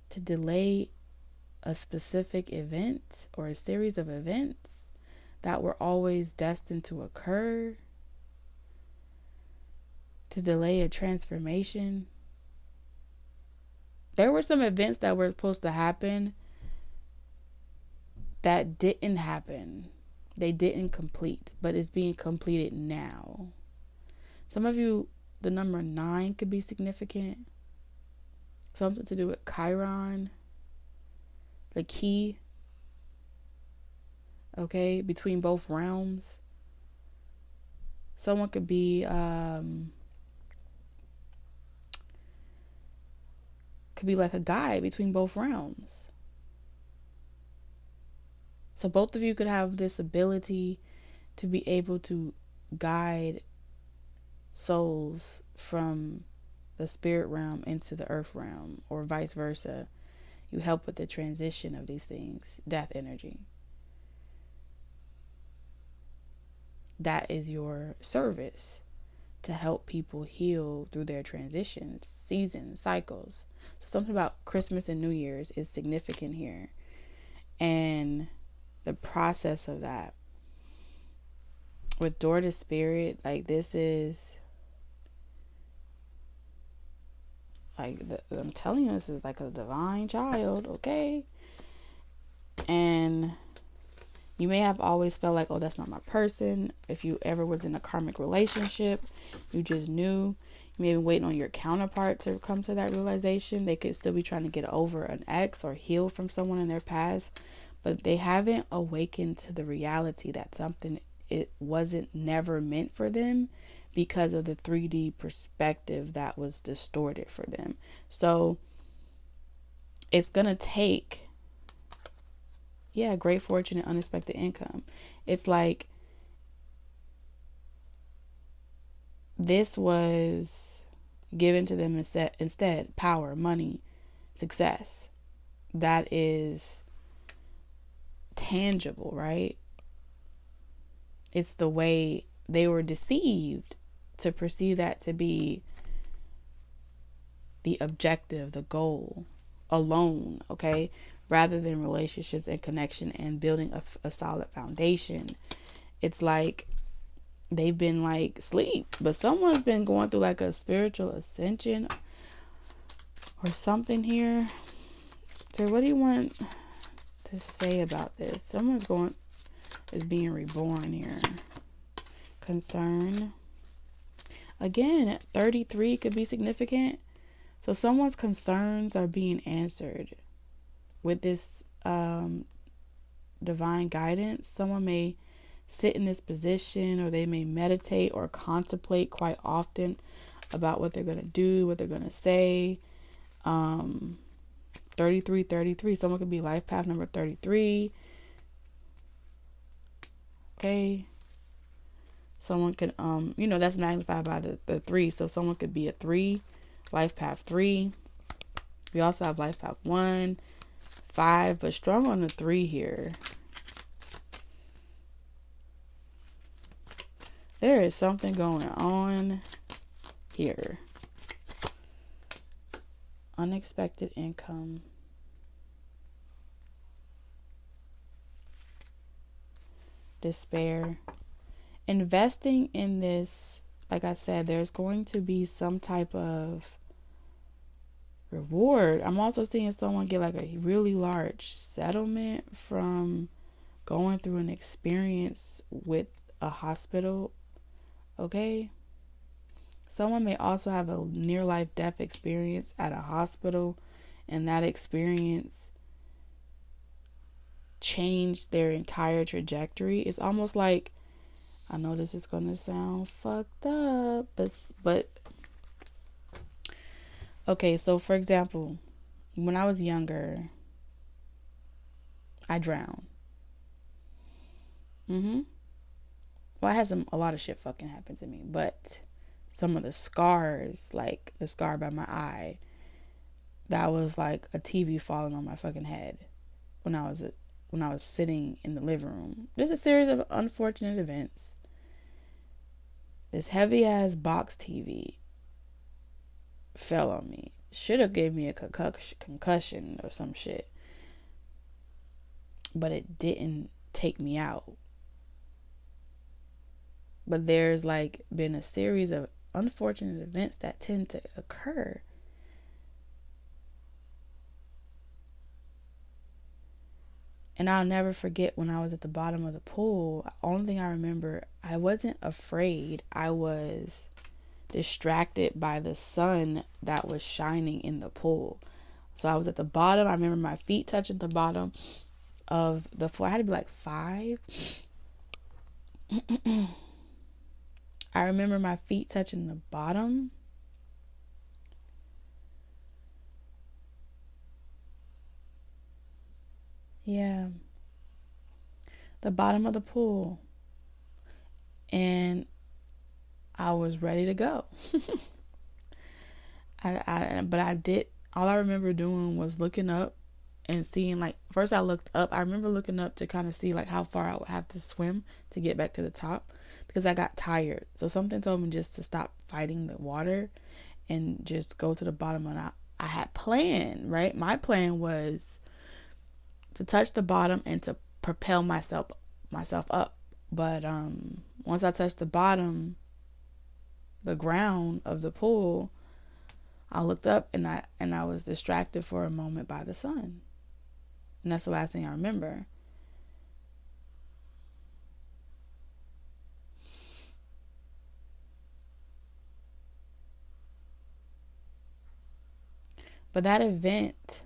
to delay a specific event or a series of events that were always destined to occur, to delay a transformation. There were some events that were supposed to happen that didn't happen. They didn't complete, but it's being completed now. Some of you, the number 9 could be significant. Something to do with Chiron, the key, okay, between both realms. Someone could be like a guide between both realms. So both of you could have this ability to be able to guide souls from the spirit realm into the earth realm, or vice versa. You help with the transition of these things, death energy. That is your service, to help people heal through their transitions, seasons, cycles. So something about Christmas and New Year's is significant here. And the process of that. With Door to Spirit, like this is, like, I'm telling you, this is like a divine child, okay? And you may have always felt like, oh, that's not my person. If you ever was in a karmic relationship, you just knew. Maybe waiting on your counterpart to come to that realization. They could still be trying to get over an ex or heal from someone in their past, but they haven't awakened to the reality that something, it wasn't never meant for them because of the 3D perspective that was distorted for them. So it's gonna take, yeah, great fortune and unexpected income. It's like this was given to them instead power, money, success. That is tangible, right? It's the way they were deceived to perceive that to be the objective, the goal alone, okay? Rather than relationships and connection and building a solid foundation. It's like they've been like asleep, but someone's been going through like a spiritual ascension or something here. So what do you want to say about this? Someone's is being reborn here. Concern. Again, 33 could be significant. So someone's concerns are being answered with this divine guidance. Someone may sit in this position, or they may meditate or contemplate quite often about what they're going to do, what they're going to say. 33. Someone could be life path number 33. Okay. Someone could, that's magnified by the 3. So someone could be a 3, life path 3. We also have life path 1, 5, but strong on the 3 here. There is something going on here. Unexpected income. Despair. Investing in this, like I said, there's going to be some type of reward. I'm also seeing someone get like a really large settlement from going through an experience with a hospital. Okay. Someone may also have a near life death experience at a hospital, and that experience changed their entire trajectory. It's almost like, I know this is going to sound fucked up, but okay, so for example, when I was younger, I drowned. Well, I had a lot of shit fucking happen to me, but some of the scars, like the scar by my eye, that was like a TV falling on my fucking head when I was sitting in the living room. Just a series of unfortunate events. This heavy ass box TV fell on me. Should have gave me a concussion or some shit, but it didn't take me out. But there's like been a series of unfortunate events that tend to occur. And I'll never forget when I was at the bottom of the pool. Only thing I remember, I wasn't afraid. I was distracted by the sun that was shining in the pool. So I was at the bottom. I remember my feet touching the bottom of the floor. I had to be like 5. I remember my feet touching the bottom. Yeah. The bottom of the pool. And I was ready to go. But I did, all I remember doing was looking up and seeing, like, first I looked up. I remember looking up to kind of see like how far I would have to swim to get back to the top, because I got tired. So something told me just to stop fighting the water and just go to the bottom. And I had planned, right? My plan was to touch the bottom and to propel myself up. But once I touched the bottom, the ground of the pool, I looked up and I was distracted for a moment by the sun. And that's the last thing I remember. But that event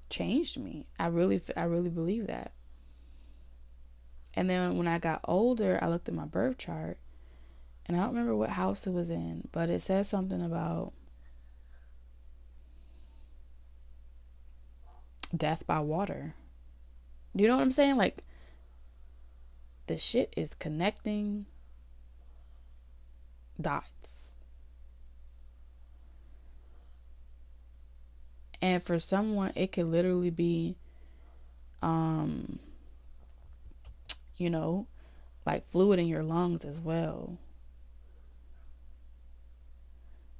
changed me. I really believe that. And then when I got older, I looked at my birth chart, and I don't remember what house it was in, but it says something about death by water. Do you know what I'm saying? Like, the shit is connecting dots. And for someone, it could literally be, you know, like fluid in your lungs as well.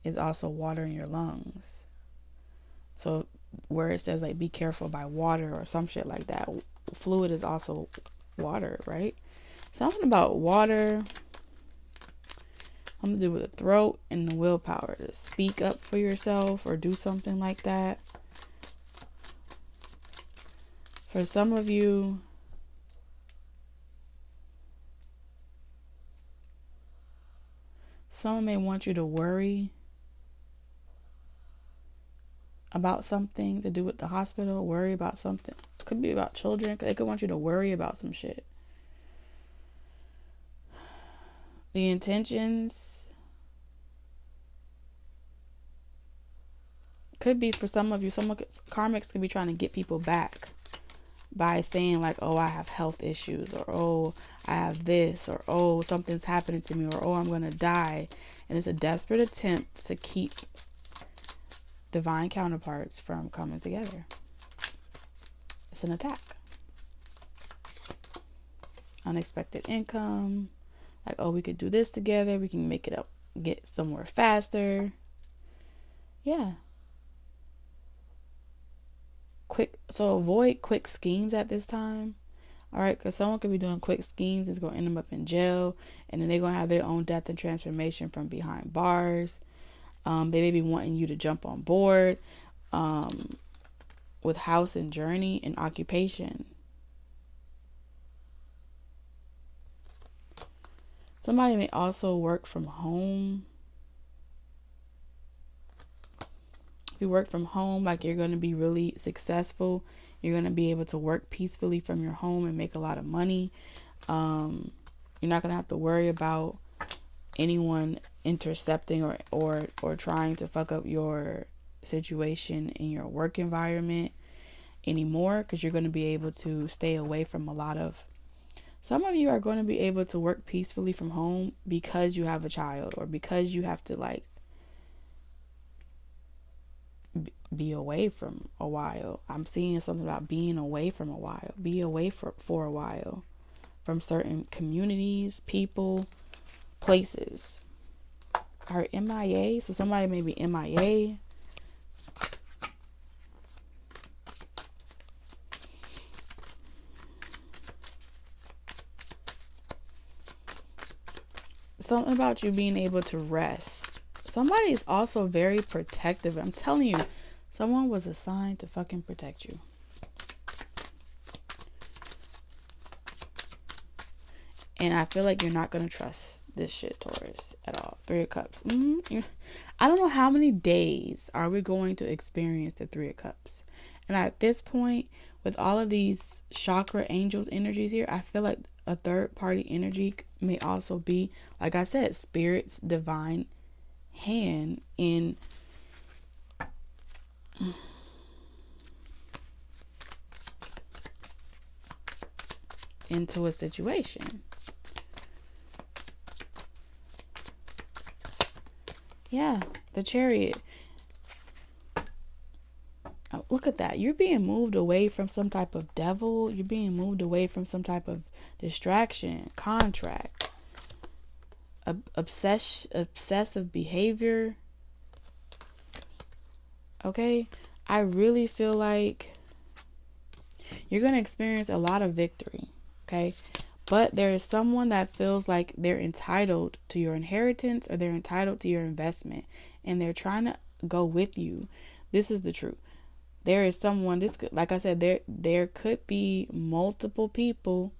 It's also water in your lungs. So where it says like be careful by water or some shit like that, fluid is also water, right? Something about water. I'm gonna do with the throat and the willpower to speak up for yourself or do something like that. For some of you, someone may want you to worry about something to do with the hospital, worry about something. Could be about children. They could want you to worry about some shit. The intentions could be for some of you, karmics could be trying to get people back by saying like, oh, I have health issues, or oh, I have this, or oh, something's happening to me, or oh, I'm going to die. And it's a desperate attempt to keep divine counterparts from coming together. It's an attack. Unexpected income. Like, oh, we could do this together. We can make it up, get somewhere faster. Yeah. So avoid quick schemes at this time. All right, because someone could be doing quick schemes. It's going to end them up in jail, and then they're going to have their own death and transformation from behind bars. They may be wanting you to jump on board with house and journey and occupation. Somebody may also work from home. If you work from home, like you're going to be really successful. You're going to be able to work peacefully from your home and make a lot of money. You're not going to have to worry about anyone intercepting or trying to fuck up your situation in your work environment anymore, because you're going to be able to stay away from a lot of. Some of you are going to be able to work peacefully from home because you have a child, or because you have to like be away from a while. I'm seeing something about being away from a while. Be away for a while from certain communities, people, places. Are MIA? So somebody may be MIA. Something about you being able to rest. Somebody is also very protective. I'm telling you, someone was assigned to fucking protect you. And I feel like you're not going to trust this shit, Taurus, at all. 3 of Cups. I don't know how many days are we going to experience the 3 of Cups. And at this point, with all of these chakra angels energies here, I feel like a third party energy may also be, like I said, spirit's divine hand in into a situation. Yeah, the Chariot. Oh, look at that. You're being moved away from some type of devil. You're being moved away from some type of distraction, contract, obsessive behavior. Okay? I really feel like you're going to experience a lot of victory. Okay? But there is someone that feels like they're entitled to your inheritance, or they're entitled to your investment, and they're trying to go with you. This is the truth. There is someone, like I said, there could be multiple people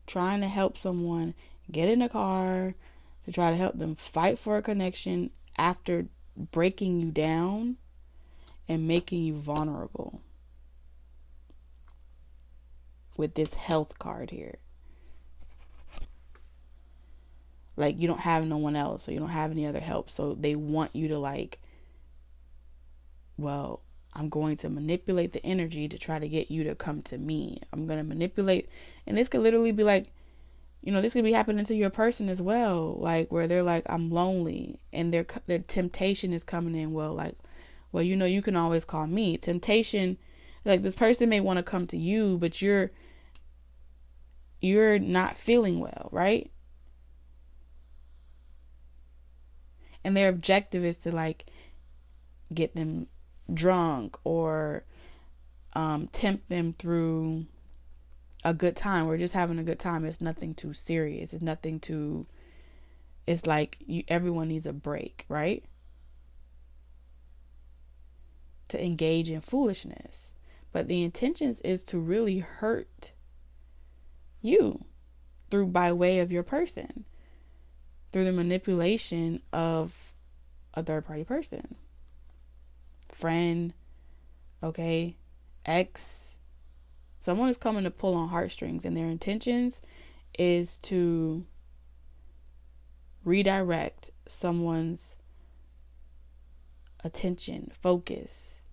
trying to help someone get in a car to try to help them fight for a connection after breaking you down and making you vulnerable with this health card here. Like, you don't have no one else, or you don't have any other help. So they want you to like, well, I'm going to manipulate the energy to try to get you to come to me. I'm going to manipulate. And this could literally be like, this could be happening to your person as well. Like, where they're like, I'm lonely, and their temptation is coming in. Well, you can always call me. Temptation, like, this person may want to come to you, but you're not feeling well, right? And their objective is to like get them drunk or tempt them through a good time. We're just having a good time. It's nothing too serious. It's like everyone needs a break, right? To engage in foolishness. But the intentions is to really hurt you by way of your person, through the manipulation of a third party person, friend, okay, ex. Someone is coming to pull on heartstrings, and their intentions is to redirect someone's attention, focus,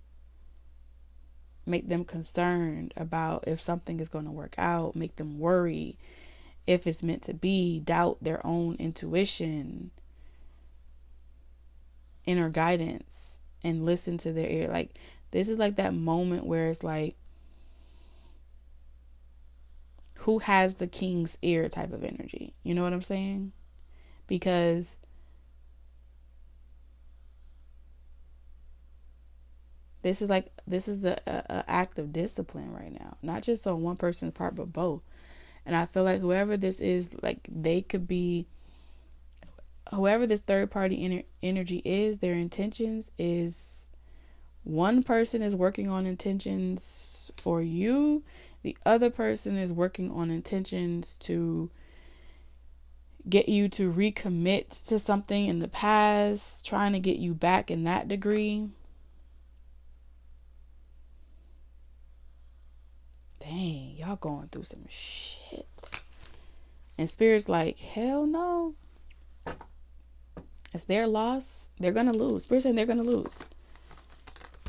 make them concerned about if something is going to work out, make them worry if it's meant to be, doubt their own intuition, inner guidance, and listen to their ear. Like, this is like that moment where it's like, who has the king's ear type of energy. You know what I'm saying? Because this is the act of discipline right now, not just on one person's part, but both. And I feel like whoever this is, like, they could be, whoever this third party energy is, their intentions is, one person is working on intentions for you, the other person is working on intentions to get you to recommit to something in the past, trying to get you back in that degree. Dang, y'all going through some shit. And Spirit's like, hell no. It's their loss. They're going to lose. Spirit's saying they're going to lose.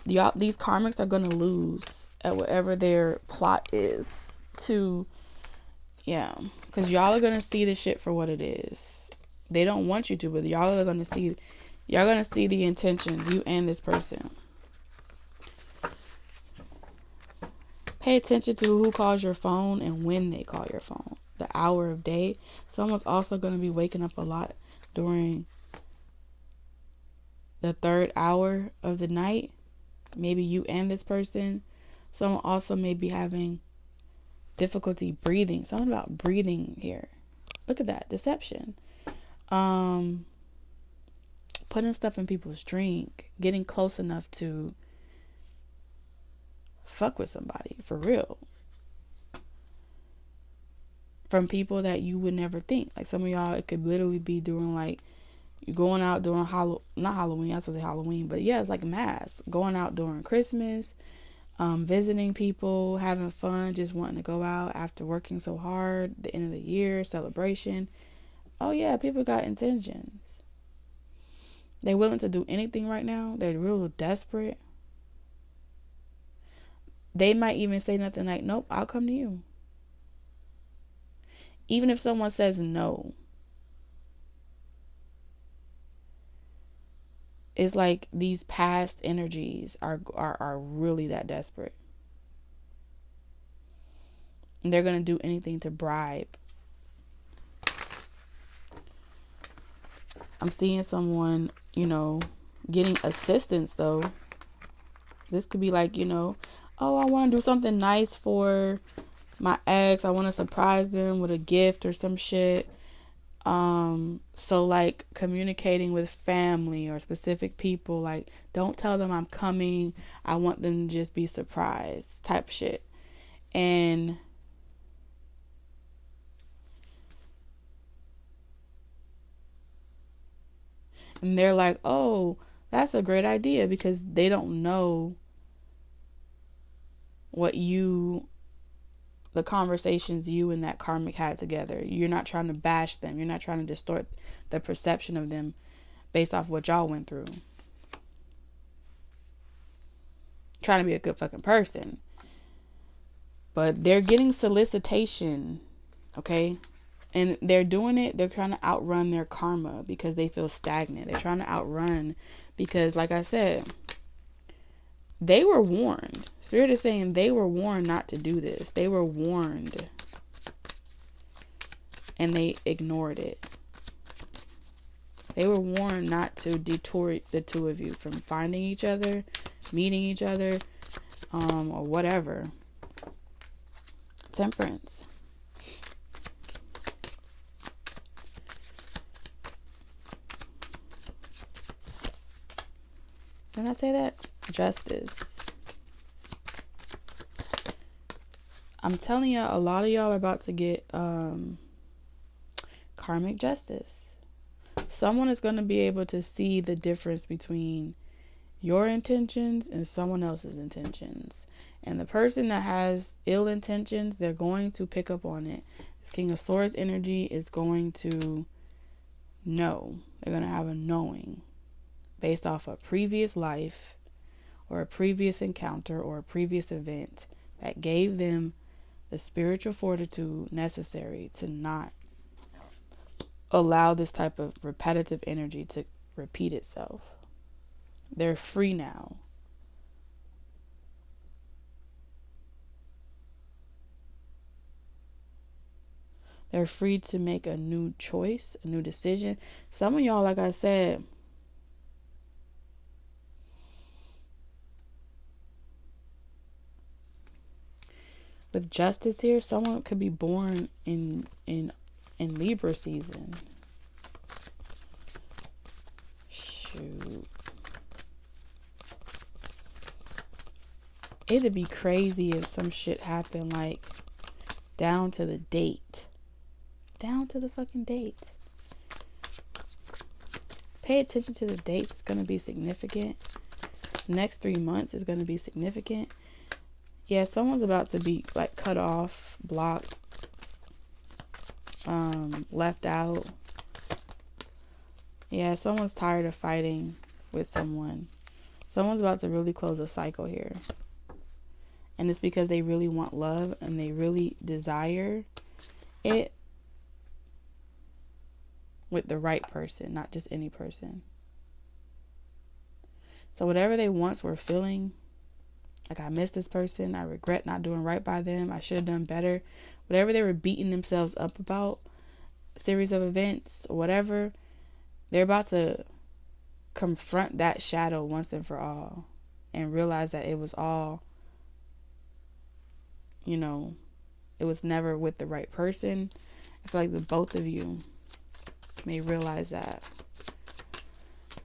Y'all, these karmics are going to lose at whatever their plot is to, yeah. Because y'all are going to see the shit for what it is. They don't want you to, but y'all are going to see, y'all going to see the intentions, you and this person. Pay attention to who calls your phone and when they call your phone. The hour of day. Someone's also going to be waking up a lot during the third hour of the night. Maybe you and this person. Someone also may be having difficulty breathing. Something about breathing here. Look at that. Deception. Putting stuff in people's drink. Getting close enough to fuck with somebody. For real. From people that you would never think. Like, some of y'all, it could literally be doing, like, you going out during not Halloween, I was gonna say Halloween, but yeah, it's like mass. Going out during Christmas, visiting people, having fun, just wanting to go out after working so hard, the end of the year, celebration. Oh yeah, people got intentions. They're willing to do anything right now. They're real desperate. They might even say nothing like, nope, I'll come to you. Even if someone says no, it's like these past energies are really that desperate. And they're going to do anything to bribe. I'm seeing someone, getting assistance though. This could be like, oh, I want to do something nice for my ex. I want to surprise them with a gift or some shit. So like communicating with family or specific people, like, don't tell them I'm coming. I want them to just be surprised type shit. And And they're like, oh, that's a great idea, because they don't know the conversations you and that karmic had together. You're not trying to bash them. You're not trying to distort the perception of them based off what y'all went through. Trying to be a good fucking person. But they're getting solicitation, okay? And they're doing it, they're trying to outrun their karma because they feel stagnant. They're trying to outrun because, like I said, they were warned. Spirit is saying they were warned not to do this. They were warned. And they ignored it. They were warned not to detour the two of you from finding each other, meeting each other, or whatever. Temperance. Didn't I say that? Justice. I'm telling y'all, a lot of y'all are about to get karmic justice. Someone is going to be able to see the difference between your intentions and someone else's intentions. And the person that has ill intentions, they're going to pick up on it. This King of Swords energy is going to know. They're going to have a knowing based off a previous life or a previous encounter or a previous event that gave them the spiritual fortitude necessary to not allow this type of repetitive energy to repeat itself. They're free now. They're free to make a new choice, a new decision. Some of y'all, like I said, with justice here, someone could be born in Libra season. Shoot. It'd be crazy if some shit happened, like, down to the date. Down to the fucking date. Pay attention to the dates. It's going to be significant. Next 3 months is going to be significant. Yeah, someone's about to be, like, cut off, blocked, left out. Yeah, someone's tired of fighting with someone. Someone's about to really close a cycle here. And it's because they really want love and they really desire it with the right person, not just any person. So whatever they once were feeling, like, I miss this person, I regret not doing right by them, I should have done better, whatever they were beating themselves up about, a series of events or whatever, they're about to confront that shadow once and for all and realize that it was all, you know, it was never with the right person. I feel like the both of you may realize that,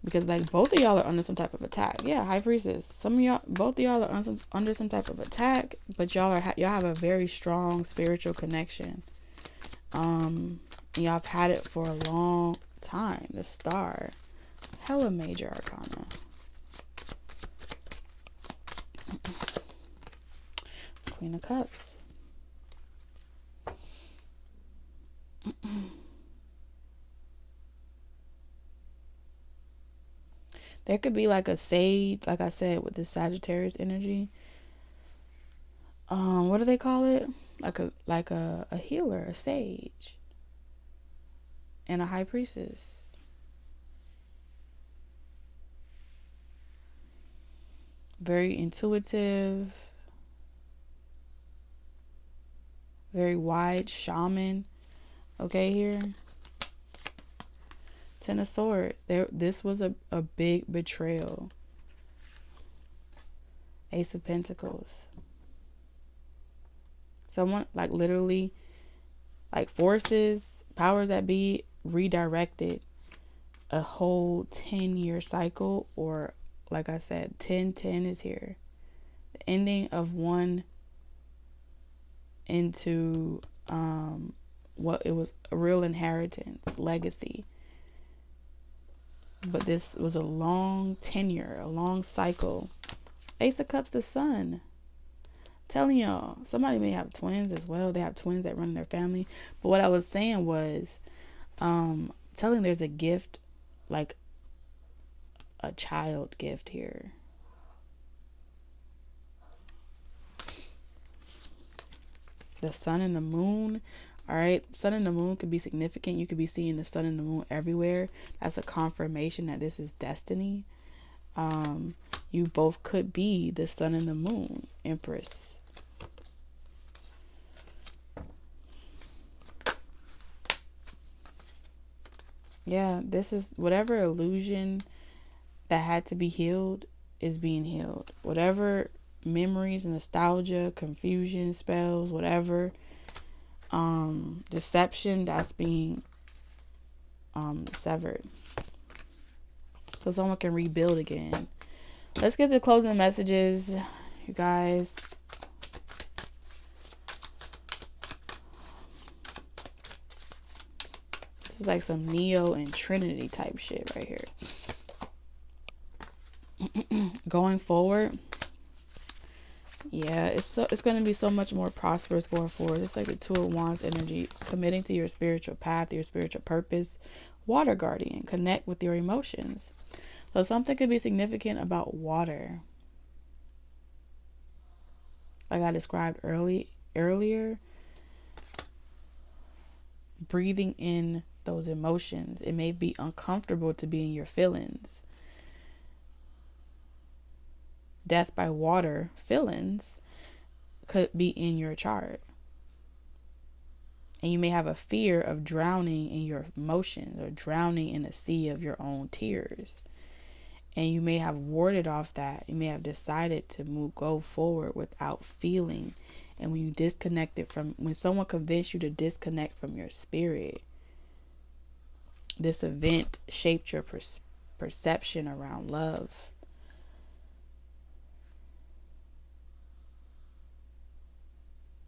because, like, both of y'all are under some type of attack. Yeah, High Priestess. Some of y'all, both of y'all are under some type of attack, but y'all have a very strong spiritual connection. Y'all have had it for a long time. The Star, hella major arcana. Queen of Cups. There could be like a sage, like I said, with the Sagittarius energy. What do they call it? Like a healer, a sage, and a High Priestess. Very intuitive, very wide shaman. Okay, here. Ten of Swords. This was a big betrayal. Ace of Pentacles. Someone, like, literally, like, forces, powers that be, redirected a whole 10-year cycle, or, like I said, 10-10 is here. The ending of one into what it was, a real inheritance, legacy. But this was a long tenure, a long cycle. Ace of Cups, the Sun. Telling y'all, somebody may have twins as well. They have twins that run in their family. But what I was saying was, telling there's a gift, like a child gift here. The sun and the moon. All right, sun and the moon could be significant. You could be seeing the sun and the moon everywhere. That's a confirmation that this is destiny. You both could be the sun and the moon, Empress. Yeah, this is whatever illusion that had to be healed is being healed. Whatever memories, nostalgia, confusion, spells, whatever, deception, that's being severed. So someone can rebuild again. Let's get the closing messages, you guys. This is like some Neo and Trinity type shit right here. Going forward, yeah, it's going to be so much more prosperous going forward. It's like the Two of Wands energy, committing to your spiritual path, your spiritual purpose. Water guardian, connect with your emotions. So something could be significant about water, like I described earlier. Breathing in those emotions. It may be uncomfortable to be in your feelings. Death by water, feelings, could be in your chart. And you may have a fear of drowning in your emotions or drowning in a sea of your own tears. And you may have warded off that. You may have decided to go forward without feeling. And when you disconnected from, when someone convinced you to disconnect from your spirit, this event shaped your perception around love.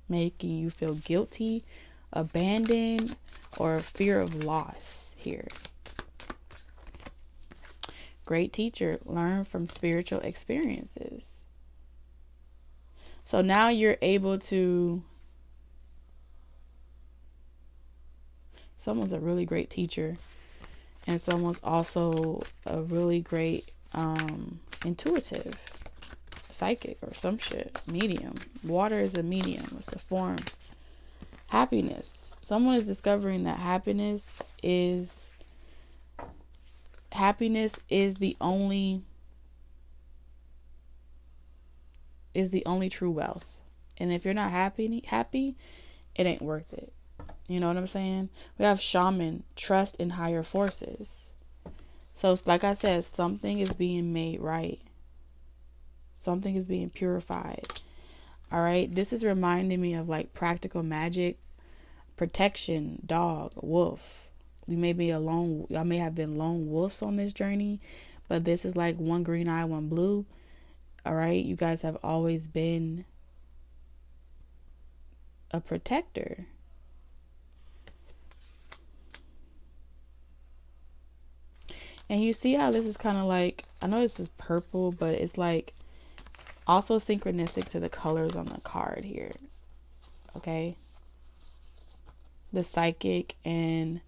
Making you feel guilty, abandoned, or fear of loss here. Great teacher, learn from spiritual experiences. So now you're able to, someone's a really great teacher, and someone's also a really great intuitive, psychic or some shit, medium. Water is a medium, it's a form. Happiness. Someone is discovering that happiness is the only true wealth. And if you're not happy, it ain't worth it. You know what I'm saying? We have shaman, trust in higher forces. So it's like I said, something is being made right. Something is being purified. All right. This is reminding me of like practical magic, protection, dog, wolf. You may be alone. Y'all may have been lone wolves on this journey, but this is like one green eye, one blue. All right. You guys have always been a protector. And you see how this is kind of like, I know this is purple, but it's like also synchronistic to the colors on the card here. Okay. The psychic and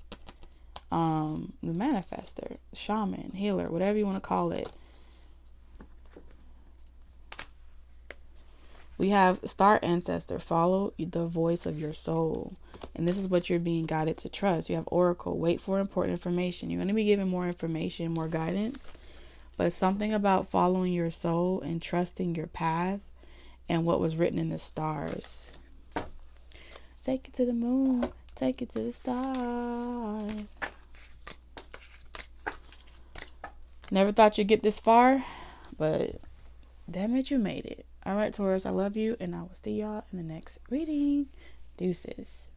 the manifester, shaman, healer, whatever you want to call it. We have star ancestor, follow the voice of your soul. And this is what you're being guided to trust. You have oracle, wait for important information. You're going to be given more information, more guidance. But something about following your soul and trusting your path and what was written in the stars. Take it to the moon. Take it to the stars. Never thought you'd get this far, but damn it, you made it. All right, Taurus, I love you, and I will see y'all in the next reading. Deuces.